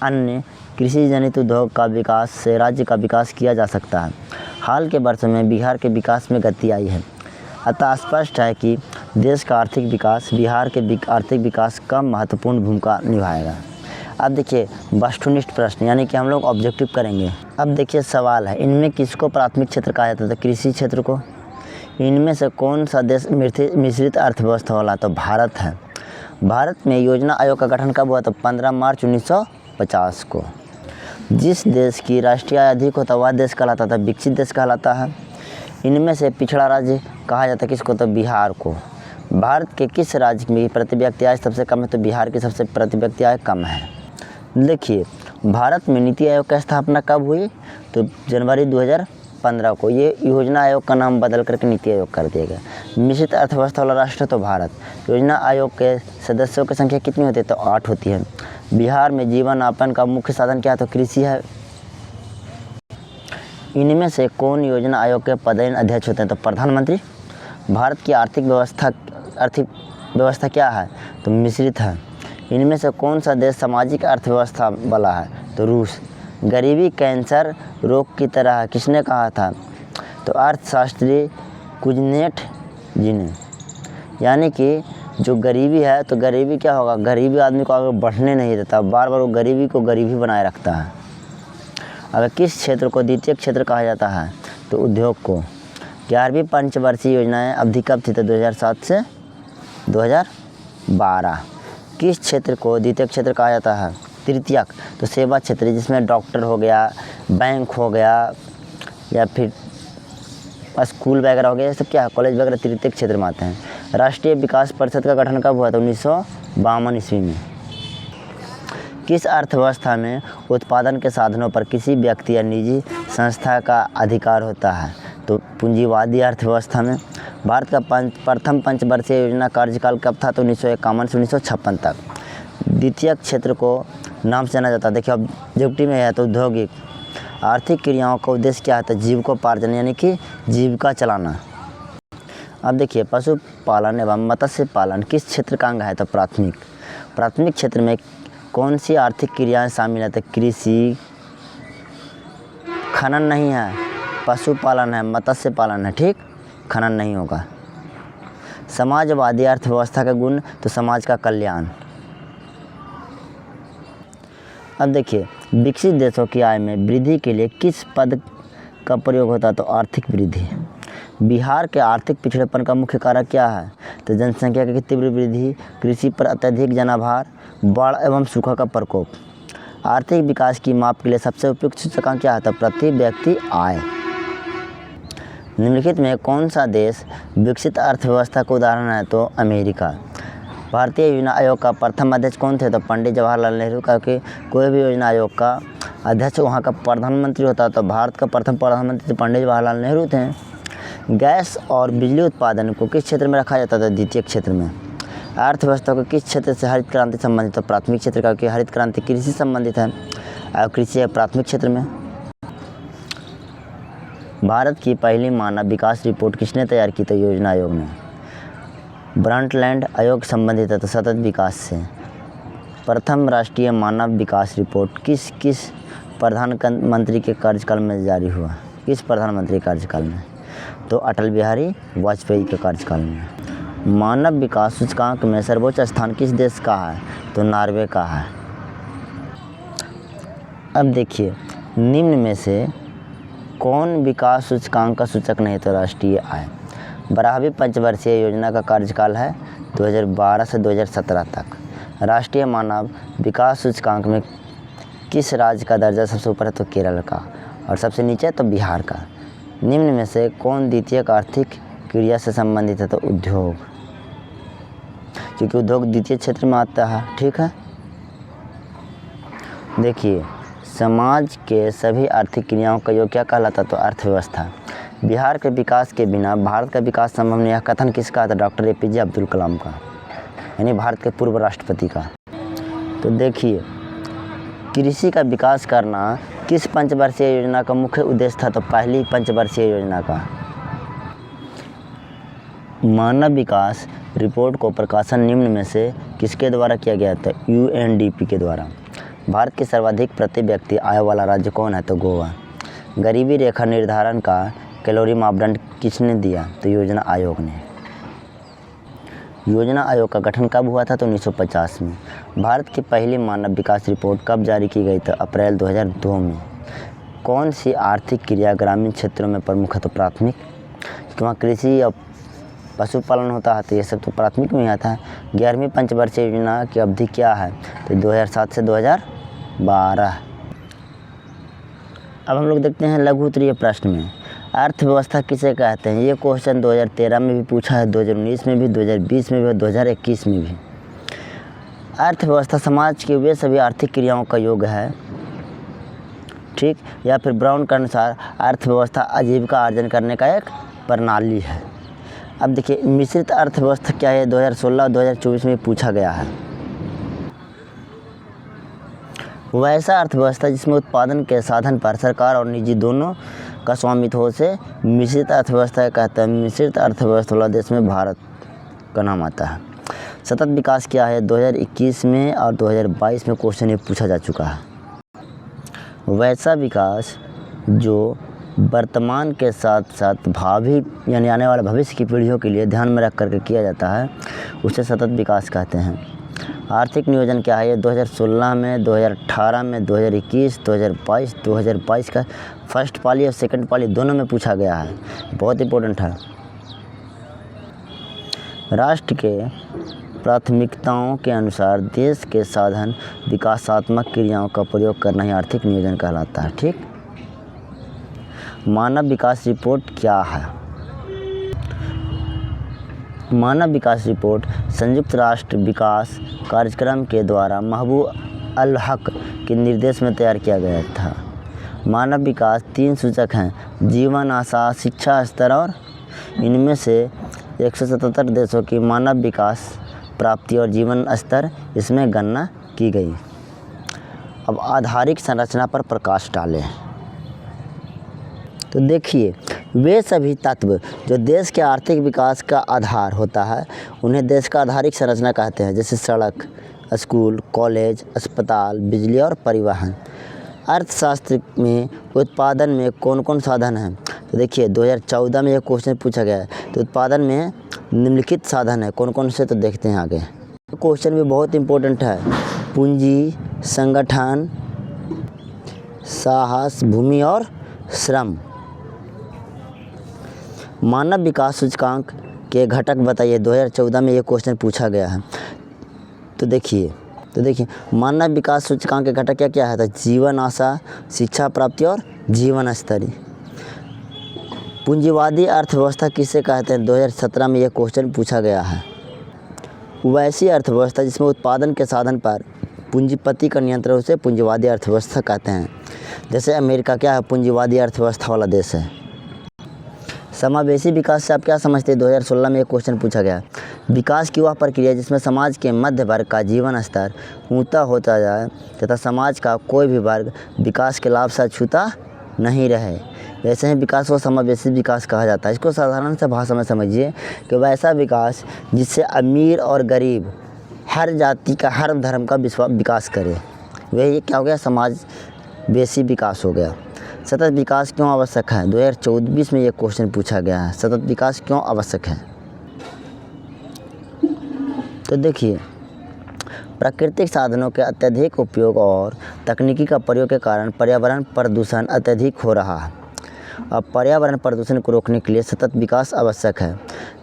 अन्य कृषि जनित उद्योग का विकास से राज्य का विकास किया जा सकता है। हाल के वर्षों में बिहार के विकास में गति आई है, अतः स्पष्ट है कि देश का आर्थिक विकास बिहार के आर्थिक विकास का महत्वपूर्ण भूमिका निभाएगा। अब देखिए वस्तुनिष्ठ प्रश्न, यानी कि हम लोग ऑब्जेक्टिव करेंगे। अब देखिए सवाल है, इनमें किसको प्राथमिक क्षेत्र कहा जाता था? कृषि क्षेत्र को। इनमें से कौन सा देश मिश्रित अर्थव्यवस्था वाला? तो भारत है। भारत में योजना आयोग का गठन कब हुआ? तो 15 मार्च 1950 को। जिस देश की राष्ट्रीय आय अधिक होता वह देश कहलाता था विकसित देश कहलाता है। इनमें से पिछड़ा राज्य कहा जाता है किसको? तो बिहार को। भारत के किस राज्य में प्रति व्यक्ति आय सबसे कम है? तो बिहार की सबसे प्रति व्यक्ति आय कम है। देखिए भारत में नीति आयोग की स्थापना कब हुई? तो जनवरी 2015 को। ये योजना आयोग का नाम बदल करके नीति आयोग कर दिया गया। मिश्रित अर्थव्यवस्था वाला राष्ट्र तो भारत। योजना आयोग के सदस्यों की संख्या कितनी होती है? तो 8 होती है। बिहार में जीवन यापन का मुख्य साधन क्या है? तो कृषि है। इनमें से कौन योजना आयोग के पदेन अध्यक्ष होते हैं? तो प्रधानमंत्री। भारत की आर्थिक व्यवस्था क्या है? तो मिश्रित है। इनमें से कौन सा देश सामाजिक अर्थव्यवस्था वाला है? तो रूस। गरीबी कैंसर रोग की तरह है, किसने कहा था? तो अर्थशास्त्री कुजनेट जी ने। यानी कि जो गरीबी है, तो गरीबी क्या होगा? गरीबी आदमी को आगे बढ़ने नहीं देता, बार बार वो गरीबी को गरीबी बनाए रखता है। अगर किस क्षेत्र को द्वितीय क्षेत्र कहा जाता है? तो उद्योग को। 11वीं पंचवर्षीय योजनाएं अवधि कब थी? तो 2007 से 2012। किस क्षेत्र को द्वितीय क्षेत्र कहा जाता है? तृतीयक। तो सेवा क्षेत्र, जिसमें डॉक्टर हो गया, बैंक हो गया, या फिर स्कूल वगैरह हो गया, ये सब क्या है? कॉलेज वगैरह तृतीयक क्षेत्र में आते हैं। राष्ट्रीय विकास परिषद का गठन कब हुआ था? 1952 ईस्वी में। किस अर्थव्यवस्था में उत्पादन के साधनों पर किसी व्यक्ति या निजी संस्था का अधिकार होता है? तो पूंजीवादी अर्थव्यवस्था में। भारत का प्रथम पंचवर्षीय योजना कार्यकाल कब था? तो 1951 से 1956 तक। द्वितीय क्षेत्र को नाम से जाना जाता है। देखिए ऑब्जेक्टिव में है तो औद्योगिक आर्थिक क्रियाओं का उद्देश्य क्या है, तो जीविकोपार्जन यानी कि जीविका चलाना। अब देखिए पशुपालन एवं मत्स्य पालन किस क्षेत्र का अंग है, तो प्राथमिक। प्राथमिक क्षेत्र में कौन सी आर्थिक क्रियाएं शामिल है, तो कृषि, खनन नहीं है, पशुपालन है, मत्स्य पालन है, ठीक, खनन नहीं होगा। समाजवादी अर्थव्यवस्था का गुण, तो समाज का कल्याण। अब देखिए विकसित देशों की आय में वृद्धि के लिए किस पद का प्रयोग होता है, तो आर्थिक वृद्धि। बिहार के आर्थिक पिछड़ेपन का मुख्य कारक क्या है, तो जनसंख्या की तीव्र वृद्धि, कृषि पर अत्यधिक जनाभार, बाढ़ एवं सूखा का प्रकोप। आर्थिक विकास की माप के लिए सबसे उपयुक्त सूचकांक क्या है, तो प्रति व्यक्ति आय। निम्नलिखित में कौन सा देश विकसित अर्थव्यवस्था का उदाहरण है, तो अमेरिका। भारतीय योजना आयोग का प्रथम अध्यक्ष कौन थे, तो पंडित जवाहरलाल नेहरू। क्योंकि कोई भी योजना आयोग का अध्यक्ष वहाँ का प्रधानमंत्री होता है, तो भारत का प्रथम प्रधानमंत्री तो पंडित जवाहरलाल नेहरू थे। गैस और बिजली उत्पादन को किस क्षेत्र में रखा जाता था, द्वितीय क्षेत्र में। अर्थव्यवस्था को किस क्षेत्र से हरित क्रांति संबंधित, तो प्राथमिक क्षेत्र का, क्योंकि हरित क्रांति कृषि से संबंधित है और कृषि है प्राथमिक क्षेत्र में। भारत की पहली मानव विकास रिपोर्ट किसने तैयार की, तो योजना आयोग ने। ब्रंटलैंड आयोग संबंधित है तो सतत विकास से। प्रथम राष्ट्रीय मानव विकास रिपोर्ट किस प्रधानमंत्री के कार्यकाल में जारी हुआ, किस प्रधानमंत्री कार्यकाल में, तो अटल बिहारी वाजपेयी के कार्यकाल में। मानव विकास सूचकांक में सर्वोच्च स्थान किस देश का है, तो नॉर्वे का है। अब देखिए निम्न में से कौन विकास सूचकांक का सूचक नहीं, तो राष्ट्रीय आय। 12वीं पंचवर्षीय योजना का कार्यकाल है 2012 से 2017 तक। राष्ट्रीय मानव विकास सूचकांक में किस राज्य का दर्जा सबसे ऊपर है, तो केरल का, और सबसे नीचे तो बिहार का। निम्न में से कौन द्वितीय आर्थिक क्रिया से संबंधित है, तो उद्योग, क्योंकि उद्योग द्वितीय क्षेत्र में आता है, ठीक है। देखिए समाज के सभी आर्थिक क्रियाओं का योग क्या कहलाता है, तो अर्थव्यवस्था। बिहार के विकास के बिना भारत का विकास संभव नहीं, यह कथन किसका था, डॉक्टर APJ अब्दुल कलाम का, यानी भारत के पूर्व राष्ट्रपति का। तो देखिए कृषि का विकास करना किस पंचवर्षीय योजना का मुख्य उद्देश्य था, तो पहली पंचवर्षीय योजना का। मानव विकास रिपोर्ट को प्रकाशन निम्न में से किसके द्वारा किया गया था, UNDP के द्वारा। भारत के सर्वाधिक प्रति व्यक्ति आय वाला राज्य कौन है, तो गोवा। गरीबी रेखा निर्धारण का कैलोरी मापदंड किसने दिया, तो योजना आयोग ने। योजना आयोग का गठन कब हुआ था, तो 1950 में। भारत की पहली मानव विकास रिपोर्ट कब जारी की गई, तो अप्रैल 2002 में। कौन सी आर्थिक क्रिया ग्रामीण क्षेत्रों में प्रमुख है, तो प्राथमिक, क्योंकि वहाँ कृषि और पशुपालन होता है, तो ये सब तो प्राथमिक में आता है। 11वीं पंचवर्षीय योजना की अवधि क्या है, तो 2007 से 2012। अब हम लोग देखते हैं लघु उत्तरीय प्रश्न में अर्थव्यवस्था किसे कहते हैं। ये क्वेश्चन 2013 में भी पूछा है, 2019 में भी, 2020 में भी और 2021 में भी। अर्थव्यवस्था समाज के वे सभी आर्थिक क्रियाओं का योग है, ठीक, या फिर ब्राउन के अनुसार अर्थव्यवस्था आजीविका अर्जन करने का एक प्रणाली है। अब देखिए मिश्रित अर्थव्यवस्था क्या है, 2016 और 2024 में पूछा गया है। वैसा अर्थव्यवस्था जिसमें उत्पादन के साधन पर सरकार और निजी दोनों का स्वामित्व हो से मिश्रित अर्थव्यवस्था कहते हैं। मिश्रित अर्थव्यवस्था वाला देश में भारत का नाम आता है। सतत विकास क्या है, 2021 में और 2022 में क्वेश्चन ये पूछा जा चुका है। वैसा विकास जो वर्तमान के साथ साथ भावी यानी आने वाले भविष्य की पीढ़ियों के लिए ध्यान में रख करके किया जाता है, उसे सतत विकास कहते हैं। आर्थिक नियोजन क्या है, ये 2016 में, 2018 में, 2021, 2022 का फर्स्ट पाली और सेकंड पाली दोनों में पूछा गया है, बहुत इंपॉर्टेंट है। राष्ट्र के प्राथमिकताओं के अनुसार देश के साधन विकासात्मक क्रियाओं का प्रयोग करना ही आर्थिक नियोजन कहलाता है, ठीक। मानव विकास रिपोर्ट क्या है। मानव विकास रिपोर्ट संयुक्त राष्ट्र विकास कार्यक्रम के द्वारा महबूब अल हक के निर्देश में तैयार किया गया था। मानव विकास 3 सूचक हैं, जीवन आशा, शिक्षा स्तर, और इनमें से 177 देशों की मानव विकास प्राप्ति और जीवन स्तर इसमें गणना की गई। अब आधारिक संरचना पर प्रकाश डालें। तो देखिए, वे सभी तत्व जो देश के आर्थिक विकास का आधार होता है उन्हें देश का आधारिक संरचना कहते हैं, जैसे सड़क, स्कूल, कॉलेज, अस्पताल, बिजली और परिवहन। अर्थशास्त्र में उत्पादन में कौन कौन साधन हैं? तो देखिए 2014 में यह क्वेश्चन पूछा गया है। तो उत्पादन में निम्नलिखित साधन है, कौन कौन से, तो देखते हैं आगे। क्वेश्चन भी बहुत इम्पोर्टेंट है। पूंजी, संगठन, साहस, भूमि और श्रम। मानव विकास सूचकांक के घटक बताइए। 2014 में ये क्वेश्चन पूछा गया है। तो देखिए मानव विकास सूचकांक के घटक क्या क्या है? तो जीवन आशा, शिक्षा प्राप्ति और जीवन स्तर। पूंजीवादी अर्थव्यवस्था किसे कहते हैं? 2017 में यह क्वेश्चन पूछा गया है। वैसी अर्थव्यवस्था जिसमें उत्पादन के साधन पर पूंजीपति का नियंत्रण, उसे पूंजीवादी अर्थव्यवस्था कहते हैं। जैसे अमेरिका क्या है? पूंजीवादी अर्थव्यवस्था वाला देश है। समावेशी विकास से आप क्या समझते हैं? 2016 में एक क्वेश्चन पूछा गया। विकास की वह प्रक्रिया जिसमें समाज के मध्य वर्ग का जीवन स्तर ऊंचा होता जाए तथा समाज का कोई भी वर्ग विकास के लाभ से छूता नहीं रहे, वैसे ही विकास को समावेशी विकास कहा जाता है। इसको साधारण से भाषा में समझिए कि वैसा विकास जिससे अमीर और गरीब हर जाति का, हर धर्म का विकास करे, वही क्या हो गया? समावेशी विकास हो गया। सतत विकास क्यों आवश्यक है? 2024 में ये क्वेश्चन पूछा गया है। सतत विकास क्यों आवश्यक है? तो देखिए, प्राकृतिक साधनों के अत्यधिक उपयोग और तकनीकी का प्रयोग के कारण पर्यावरण प्रदूषण अत्यधिक हो रहा है। अब पर्यावरण प्रदूषण को रोकने के लिए सतत विकास आवश्यक है।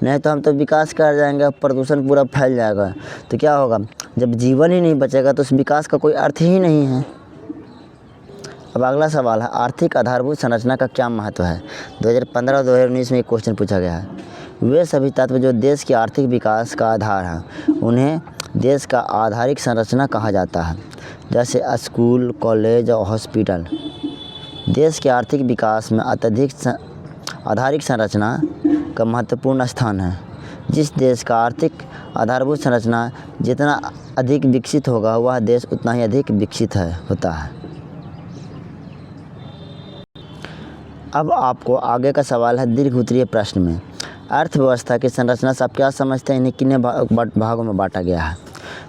नहीं तो हम तो विकास कर जाएंगे, प्रदूषण पूरा फैल जाएगा, तो क्या होगा? जब जीवन ही नहीं बचेगा तो उस विकास का कोई अर्थ ही नहीं है। अब अगला सवाल है, आर्थिक आधारभूत संरचना का क्या महत्व है? 2015 और 2019 में एक क्वेश्चन पूछा गया है। वे सभी तत्व जो देश के आर्थिक विकास का आधार हैं उन्हें देश का आधारिक संरचना कहा जाता है, जैसे स्कूल, कॉलेज और हॉस्पिटल। देश के आर्थिक विकास में आधारिक संरचना का महत्वपूर्ण स्थान है। जिस देश का आर्थिक आधारभूत संरचना जितना अधिक विकसित होगा वह देश उतना ही अधिक विकसित होता है। अब आपको आगे का सवाल है दीर्घ उत्तरीय प्रश्न में। अर्थव्यवस्था की संरचना से आप क्या समझते हैं? इन्हें कितने भागों में बांटा गया है?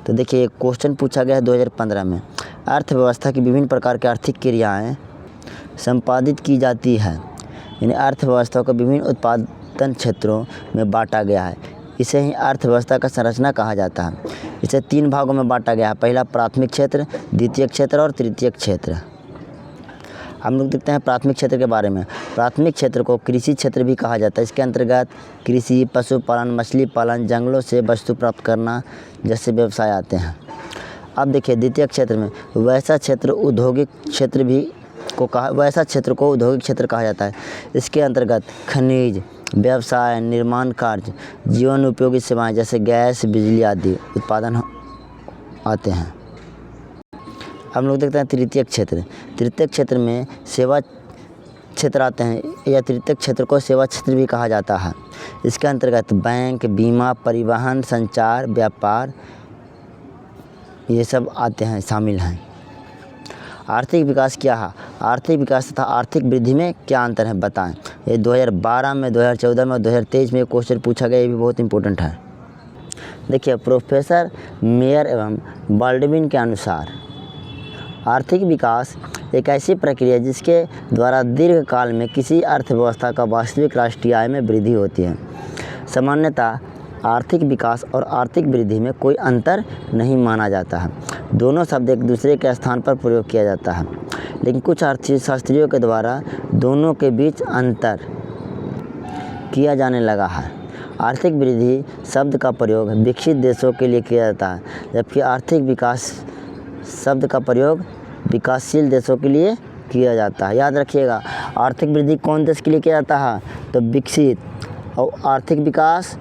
तो देखिए, एक क्वेश्चन पूछा गया है 2015 में। अर्थव्यवस्था की विभिन्न प्रकार की आर्थिक क्रियाएं संपादित की जाती है। यानी अर्थव्यवस्था को विभिन्न उत्पादन क्षेत्रों में बांटा गया है। इसे ही अर्थव्यवस्था का संरचना कहा जाता है। इसे 3 भागों में बांटा गया है। पहला प्राथमिक क्षेत्र, द्वितीय क्षेत्र और तृतीय क्षेत्र। हम लोग देखते हैं प्राथमिक क्षेत्र के बारे में। प्राथमिक क्षेत्र को कृषि क्षेत्र भी कहा जाता है। इसके अंतर्गत कृषि, पशुपालन, मछली पालन, जंगलों से वस्तु प्राप्त करना जैसे व्यवसाय आते हैं। अब देखिए द्वितीय क्षेत्र में वैसा क्षेत्र को औद्योगिक क्षेत्र कहा जाता है। इसके अंतर्गत खनिज, व्यवसाय, निर्माण कार्य, जीवन उपयोगी सेवाएं जैसे गैस, बिजली आदि उत्पादन आते हैं। हम लोग देखते हैं तृतीय क्षेत्र। तृतीय क्षेत्र में सेवा क्षेत्र आते हैं, या तृतीय क्षेत्र को सेवा क्षेत्र भी कहा जाता है। इसके अंतर्गत बैंक, बीमा, परिवहन, संचार, व्यापार ये सब आते हैं, शामिल हैं। आर्थिक विकास क्या है? आर्थिक विकास तथा आर्थिक वृद्धि में क्या अंतर है बताएं। ये 2012 में, 2014 में और 2023 में क्वेश्चन पूछा गया। ये भी बहुत इंपॉर्टेंट है। देखिए, प्रोफेसर मेयर एवं बाल्डविन के अनुसार आर्थिक विकास एक ऐसी प्रक्रिया है जिसके द्वारा दीर्घकाल में किसी अर्थव्यवस्था का वास्तविक राष्ट्रीय आय में वृद्धि होती है। सामान्यतः आर्थिक विकास और आर्थिक वृद्धि में कोई अंतर नहीं माना जाता है। दोनों शब्द एक दूसरे के स्थान पर प्रयोग किया जाता है, लेकिन कुछ अर्थशास्त्रियों के द्वारा दोनों के बीच अंतर किया जाने लगा है। आर्थिक वृद्धि शब्द का प्रयोग विकसित देशों के लिए किया जाता है, जबकि आर्थिक विकास शब्द का प्रयोग विकासशील देशों के लिए किया जाता है। याद रखिएगा, आर्थिक वृद्धि कौन देश के लिए किया जाता है? तो विकसित, और आर्थिक विकास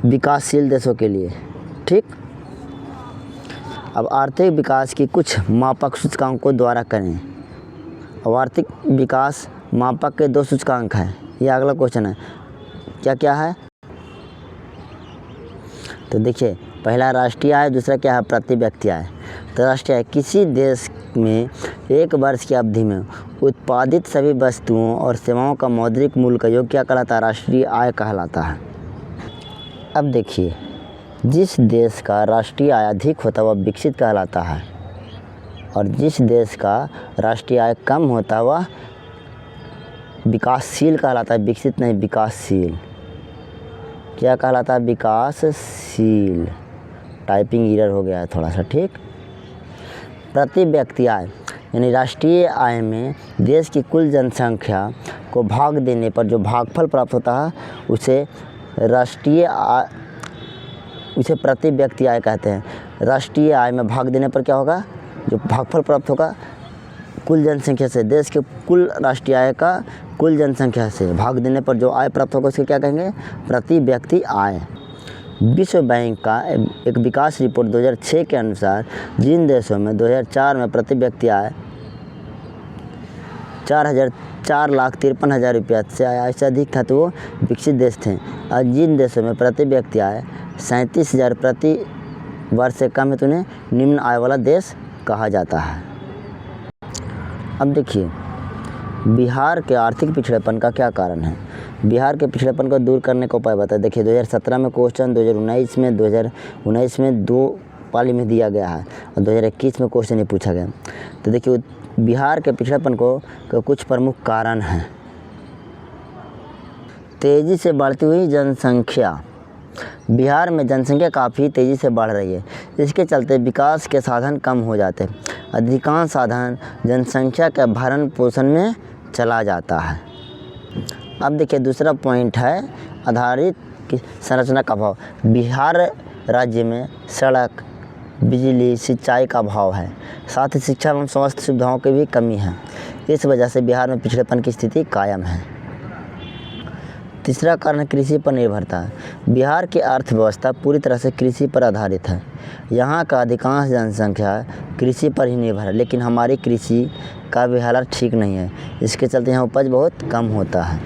विकासशील देशों के लिए। ठीक। अब आर्थिक विकास की कुछ मापक सूचकांकों द्वारा करें। और आर्थिक विकास मापक के 2 सूचकांक हैं। ये अगला क्वेश्चन है, क्या क्या है? तो देखिए, पहला राष्ट्रीय आय, दूसरा क्या है? प्रति व्यक्ति आय। तो राष्ट्रीय आय किसी देश में एक वर्ष की अवधि में उत्पादित सभी वस्तुओं और सेवाओं का मौद्रिक मूल्य का योग क्या कहलाता है? राष्ट्रीय आय कहलाता है। अब देखिए, जिस देश का राष्ट्रीय आय अधिक होता है वह विकसित कहलाता है, और जिस देश का राष्ट्रीय आय कम होता है वह विकासशील कहलाता है। विकसित नहीं, विकासशील। क्या कहलाता है? विकासशील। टाइपिंग एरर हो गया है थोड़ा सा, ठीक। प्रति व्यक्ति आय यानी राष्ट्रीय आय में देश की कुल जनसंख्या को भाग देने पर जो भागफल प्राप्त होता है उसे राष्ट्रीय आय, उसे प्रति व्यक्ति आय कहते हैं। राष्ट्रीय आय में भाग देने पर क्या होगा? जो भागफल प्राप्त होगा कुल जनसंख्या से, देश के कुल राष्ट्रीय आय का कुल जनसंख्या से भाग देने पर जो आय प्राप्त होगा उसके क्या कहेंगे? प्रति व्यक्ति आय। विश्व बैंक का एक विकास रिपोर्ट 2006 के अनुसार जिन देशों में 2004 में प्रति व्यक्ति आय 4,53,000 रुपया से आय से अधिक था तो वो विकसित देश थे, और जिन देशों में प्रति व्यक्ति आय 37,000 प्रति वर्ष से कम है तो उन्हें निम्न आय वाला देश कहा जाता है। अब देखिए, बिहार के आर्थिक पिछड़ेपन का क्या कारण है? बिहार के पिछड़ेपन को दूर करने का उपाय बताए। देखिए 2017 में क्वेश्चन, 2019 में 2 पाली में दिया गया है और 2021 में क्वेश्चन ही पूछा गया। तो देखिए बिहार के पिछड़ेपन को कुछ प्रमुख कारण हैं। तेज़ी से बढ़ती हुई जनसंख्या। बिहार में जनसंख्या काफ़ी तेज़ी से बढ़ रही है, इसके चलते विकास के साधन कम हो जाते हैं। अधिकांश साधन जनसंख्या के भरण पोषण में चला जाता है। अब देखिए दूसरा पॉइंट है आधारित की संरचना का अभाव। बिहार राज्य में सड़क, बिजली, सिंचाई का अभाव है, साथ ही शिक्षा एवं स्वास्थ्य सुविधाओं की भी कमी है। इस वजह से बिहार में पिछड़ेपन की स्थिति कायम है। तीसरा कारण है कृषि पर निर्भरता। बिहार की अर्थव्यवस्था पूरी तरह से कृषि पर आधारित है। यहाँ का अधिकांश जनसंख्या कृषि पर ही निर्भर है, लेकिन हमारी कृषि का भी हालत ठीक नहीं है, इसके चलते यहाँ उपज बहुत कम होता है।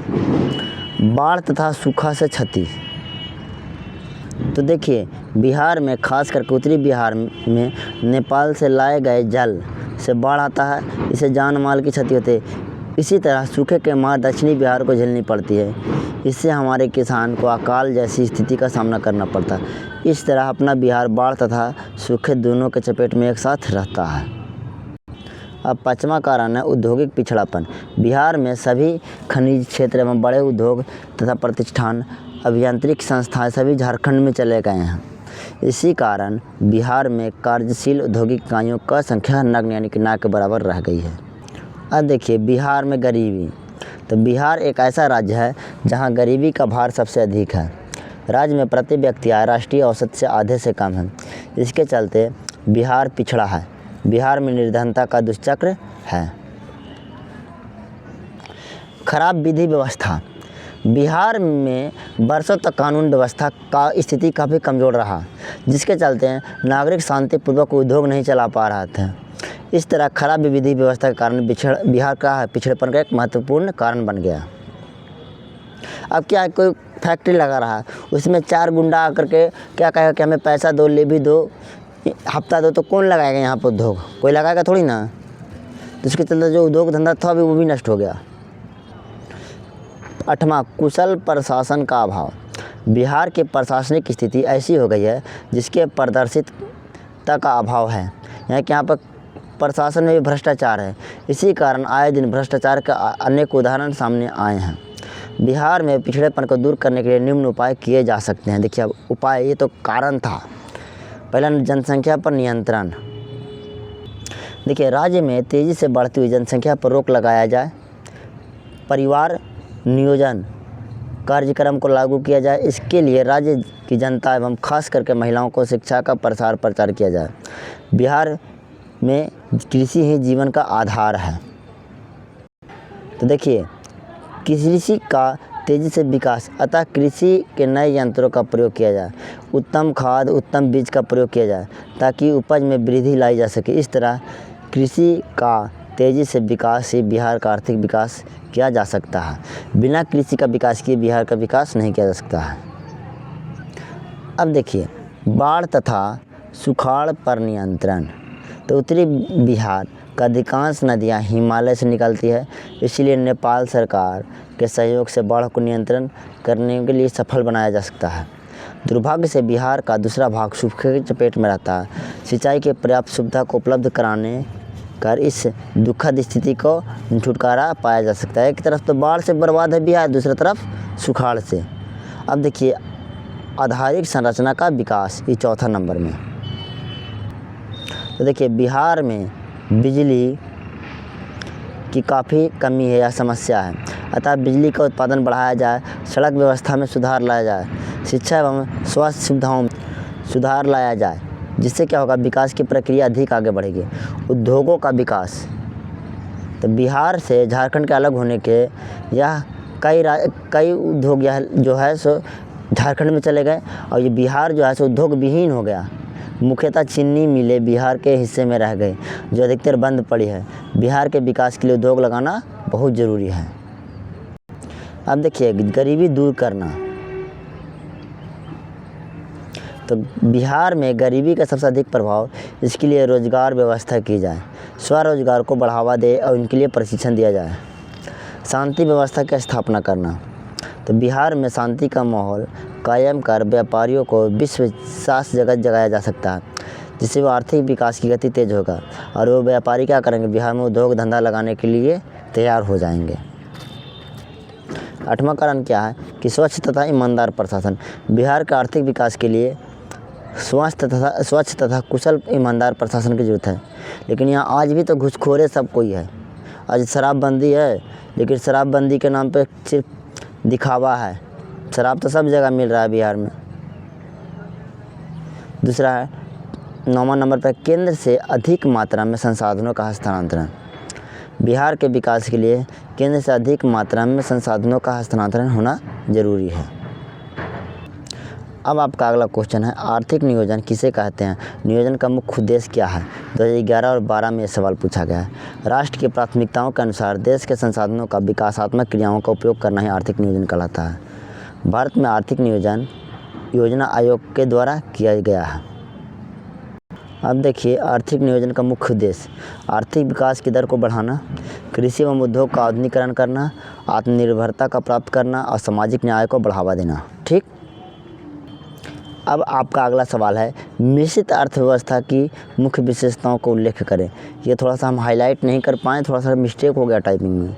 बाढ़ तथा सूखा से क्षति। तो देखिए बिहार में खास करके उत्तरी बिहार में नेपाल से लाए गए जल से बाढ़ आता है, इससे जान माल की क्षति होती है। इसी तरह सूखे के मार दक्षिणी बिहार को झेलनी पड़ती है, इससे हमारे किसान को अकाल जैसी स्थिति का सामना करना पड़ता है। इस तरह अपना बिहार बाढ़ तथा सूखे दोनों के चपेट में एक साथ रहता है। अब पाँचवा कारण है औद्योगिक पिछड़ापन। बिहार में सभी खनिज क्षेत्र एवं बड़े उद्योग तथा प्रतिष्ठान, अभियांत्रिक संस्थाएं सभी झारखंड में चले गए हैं। इसी कारण बिहार में कार्यशील औद्योगिक इकाइयों का संख्या नगण्य यानी कि ना के बराबर रह गई है। अब देखिए बिहार में गरीबी। तो बिहार एक ऐसा राज्य है जहां गरीबी का भार सबसे अधिक है। राज्य में प्रति व्यक्ति आय राष्ट्रीय औसत से आधे से कम है, इसके चलते बिहार पिछड़ा है। बिहार में निर्धनता का दुष्चक्र है। खराब विधि व्यवस्था। बिहार में वर्षों तक कानून व्यवस्था का स्थिति काफ़ी कमज़ोर रहा, जिसके चलते नागरिक शांतिपूर्वक उद्योग नहीं चला पा रहा था। इस तरह खराब विधि व्यवस्था के कारण बिहार का पिछड़ेपन का एक महत्वपूर्ण कारण बन गया। अब क्या है, कोई फैक्ट्री लगा रहा है, उसमें 4 गुंडा आकर के क्या कहेगा कि हमें पैसा दो, ले भी दो, हफ्ता दो, तो कौन लगाएगा यहाँ पर उद्योग? कोई लगाएगा थोड़ी ना। तो इसके चलते जो उद्योग धंधा था अभी वो भी नष्ट हो गया। 8वां कुशल प्रशासन का अभाव। बिहार की प्रशासनिक स्थिति ऐसी हो गई है जिसके पारदर्शिता का अभाव है। यहाँ पर प्रशासन में भी भ्रष्टाचार है, इसी कारण आए दिन भ्रष्टाचार के अनेक उदाहरण सामने आए हैं। बिहार में पिछड़ेपन को दूर करने के लिए निम्न उपाय किए जा सकते हैं। देखिए अब उपाय, ये तो कारण था। पहला, जनसंख्या पर नियंत्रण। देखिए राज्य में तेज़ी से बढ़ती हुई जनसंख्या पर रोक लगाया जाए। परिवार नियोजन कार्यक्रम को लागू किया जाए। इसके लिए राज्य की जनता एवं खास करके महिलाओं को शिक्षा का प्रचार किया जाए। बिहार में कृषि ही जीवन का आधार है। तो देखिए कृषि का तेज़ी से विकास, अतः कृषि के नए यंत्रों का प्रयोग किया जाए। उत्तम खाद, उत्तम बीज का प्रयोग किया जाए ताकि उपज में वृद्धि लाई जा सके। इस तरह कृषि का तेज़ी से विकास ही बिहार का आर्थिक विकास किया जा सकता है। बिना कृषि का विकास किए बिहार का विकास नहीं किया जा सकता है। अब देखिए बाढ़ तथा सुखाड़ पर नियंत्रण। तो उत्तरी बिहार का अधिकांश नदियाँ हिमालय से निकलती है, इसलिए नेपाल सरकार के सहयोग से बाढ़ को नियंत्रण करने के लिए सफल बनाया जा सकता है। दुर्भाग्य से बिहार का दूसरा भाग सूखे की चपेट में रहता है। सिंचाई के पर्याप्त सुविधा को उपलब्ध कराने कर इस दुखद स्थिति को छुटकारा पाया जा सकता है। एक तरफ तो बाढ़ से बर्बाद है बिहार, दूसरी तरफ सुखाड़ से। अब देखिए आधारिक संरचना का विकास, ये चौथा नंबर में। तो देखिए बिहार में बिजली की काफ़ी कमी है या समस्या है, अतः बिजली का उत्पादन बढ़ाया जाए, सड़क व्यवस्था में सुधार लाया जाए, शिक्षा एवं स्वास्थ्य सुविधाओं में सुधार लाया जाए, जिससे क्या होगा, विकास की प्रक्रिया अधिक आगे बढ़ेगी। उद्योगों का विकास, तो बिहार से झारखंड के अलग होने के यह कई उद्योग यह जो है सो झारखंड में चले गए और ये बिहार जो है सो उद्योग विहीन हो गया। मुख्यतः चीनी मिलें बिहार के हिस्से में रह गए, जो अधिकतर बंद पड़ी है। बिहार के विकास के लिए उद्योग लगाना बहुत ज़रूरी है। अब देखिए गरीबी दूर करना, तो बिहार में गरीबी का सबसे अधिक प्रभाव, इसके लिए रोजगार व्यवस्था की जाए, स्वरोजगार को बढ़ावा दे और इनके लिए प्रशिक्षण दिया जाए। शांति व्यवस्था की स्थापना करना, तो बिहार में शांति का माहौल कायम कर व्यापारियों को विश्वास जगत जगाया जा सकता है, जिससे वो आर्थिक विकास की गति तेज होगा और वो व्यापारी क्या करेंगे, बिहार में उद्योग धंधा लगाने के लिए तैयार हो जाएंगे। 8वां कारण क्या है कि स्वच्छ तथा ईमानदार प्रशासन। बिहार के आर्थिक विकास के लिए स्वच्छ तथा कुशल ईमानदार प्रशासन की जरूरत है, लेकिन यहाँ आज भी तो घूसखोरे सब कोई है। आज शराबबंदी है, लेकिन शराबबंदी के नाम पे सिर्फ दिखावा है। शराब तो सब जगह मिल रहा है बिहार में। दूसरा है 9वां नंबर पर केंद्र से अधिक मात्रा में संसाधनों का हस्तांतरण। बिहार के विकास के लिए केंद्र से अधिक मात्रा में संसाधनों का हस्तांतरण होना जरूरी है। अब आपका अगला क्वेश्चन है, आर्थिक नियोजन किसे कहते हैं? नियोजन का मुख्य उद्देश्य क्या है? 2011 और 12 में यह सवाल पूछा गया है। राष्ट्र की प्राथमिकताओं के अनुसार देश के संसाधनों का विकासात्मक क्रियाओं का उपयोग करना ही आर्थिक नियोजन कहलाता है। भारत में आर्थिक नियोजन योजना आयोग के द्वारा किया गया है। अब देखिए आर्थिक नियोजन का मुख्य उद्देश्य, आर्थिक विकास की दर को बढ़ाना, कृषि एवं उद्योग का आधुनिकीकरण करना, आत्मनिर्भरता का प्राप्त करना और सामाजिक न्याय को बढ़ावा देना। ठीक। अब आपका अगला सवाल है, मिश्रित अर्थव्यवस्था की मुख्य विशेषताओं को उल्लेख करें। ये थोड़ा सा हम हाईलाइट नहीं कर पाए, थोड़ा सा मिस्टेक हो गया टाइपिंग में।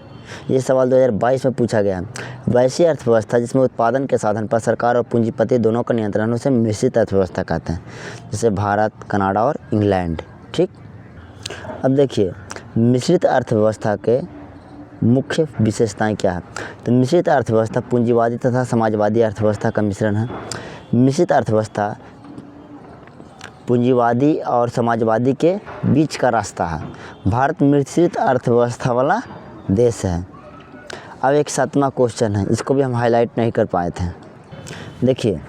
ये सवाल 2022 में पूछा गया है। वैसी अर्थव्यवस्था जिसमें उत्पादन के साधन पर सरकार और पूंजीपति दोनों का नियंत्रण, उसे मिश्रित अर्थव्यवस्था कहते हैं, जैसे भारत, कनाडा और इंग्लैंड। ठीक। अब देखिए मिश्रित अर्थव्यवस्था के मुख्य विशेषताएं क्या है। तो मिश्रित अर्थव्यवस्था पूंजीवादी तथा समाजवादी अर्थव्यवस्था का मिश्रण है। मिश्रित अर्थव्यवस्था पूंजीवादी और समाजवादी के बीच का रास्ता है। भारत मिश्रित अर्थव्यवस्था वाला देश है। अब एक 7वां क्वेश्चन है, इसको भी हम हाईलाइट नहीं कर पाए थे। देखिए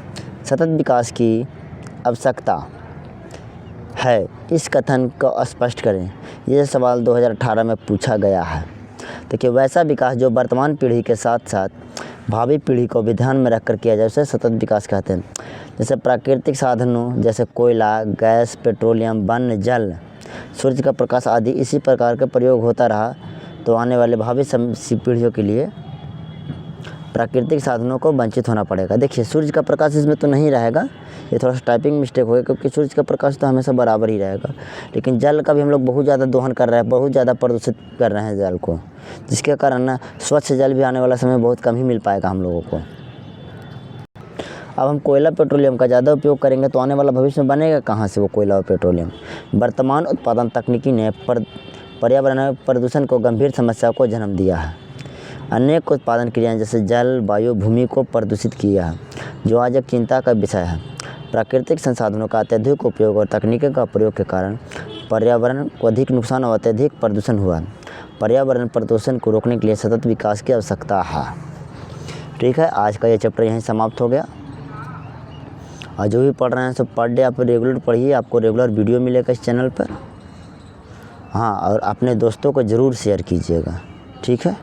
सतत विकास की आवश्यकता है, इस कथन को स्पष्ट करें। यह सवाल 2018 में पूछा गया है। देखिए वैसा विकास जो वर्तमान पीढ़ी के साथ साथ भावी पीढ़ी को भी ध्यान में रखकर किया जाए, उसे सतत विकास कहते हैं। जैसे प्राकृतिक साधनों जैसे कोयला, गैस, पेट्रोलियम, वन, जल, सूर्य का प्रकाश आदि इसी प्रकार का प्रयोग होता रहा तो आने वाले भावी पीढ़ियों के लिए प्राकृतिक साधनों को वंचित होना पड़ेगा। देखिए सूर्य का प्रकाश इसमें तो नहीं रहेगा, ये थोड़ा सा टाइपिंग मिस्टेक हो गया, क्योंकि सूर्य का प्रकाश तो हमेशा बराबर ही रहेगा। लेकिन जल का भी हम लोग बहुत ज़्यादा दोहन कर रहे हैं, बहुत ज़्यादा प्रदूषित कर रहे हैं जल को, जिसके कारण ना स्वच्छ जल भी आने वाला समय बहुत कम ही मिल पाएगा हम लोगों को। अब हम कोयला पेट्रोलियम का ज़्यादा उपयोग करेंगे तो आने वाला भविष्य में बनेगा कहाँ से वो कोयला और पेट्रोलियम। वर्तमान उत्पादन तकनीकी ने पर्यावरण प्रदूषण को गंभीर समस्या को जन्म दिया है। अनेक उत्पादन क्रियाएं जैसे जल, वायु, भूमि को प्रदूषित किया है, जो आज एक चिंता का विषय है। प्राकृतिक संसाधनों का अत्यधिक उपयोग और तकनीकी का प्रयोग के कारण पर्यावरण को अधिक नुकसान और अत्यधिक प्रदूषण हुआ है। पर्यावरण प्रदूषण को रोकने के लिए सतत विकास की आवश्यकता है। ठीक है, आज का ये चैप्टर यहीं समाप्त हो गया। और जो भी पढ़ रहे हैं सब पर डे आप रेगुलर पढ़िए, आपको रेगुलर वीडियो मिलेगा इस चैनल पर। हाँ, और अपने दोस्तों को ज़रूर शेयर कीजिएगा। ठीक है।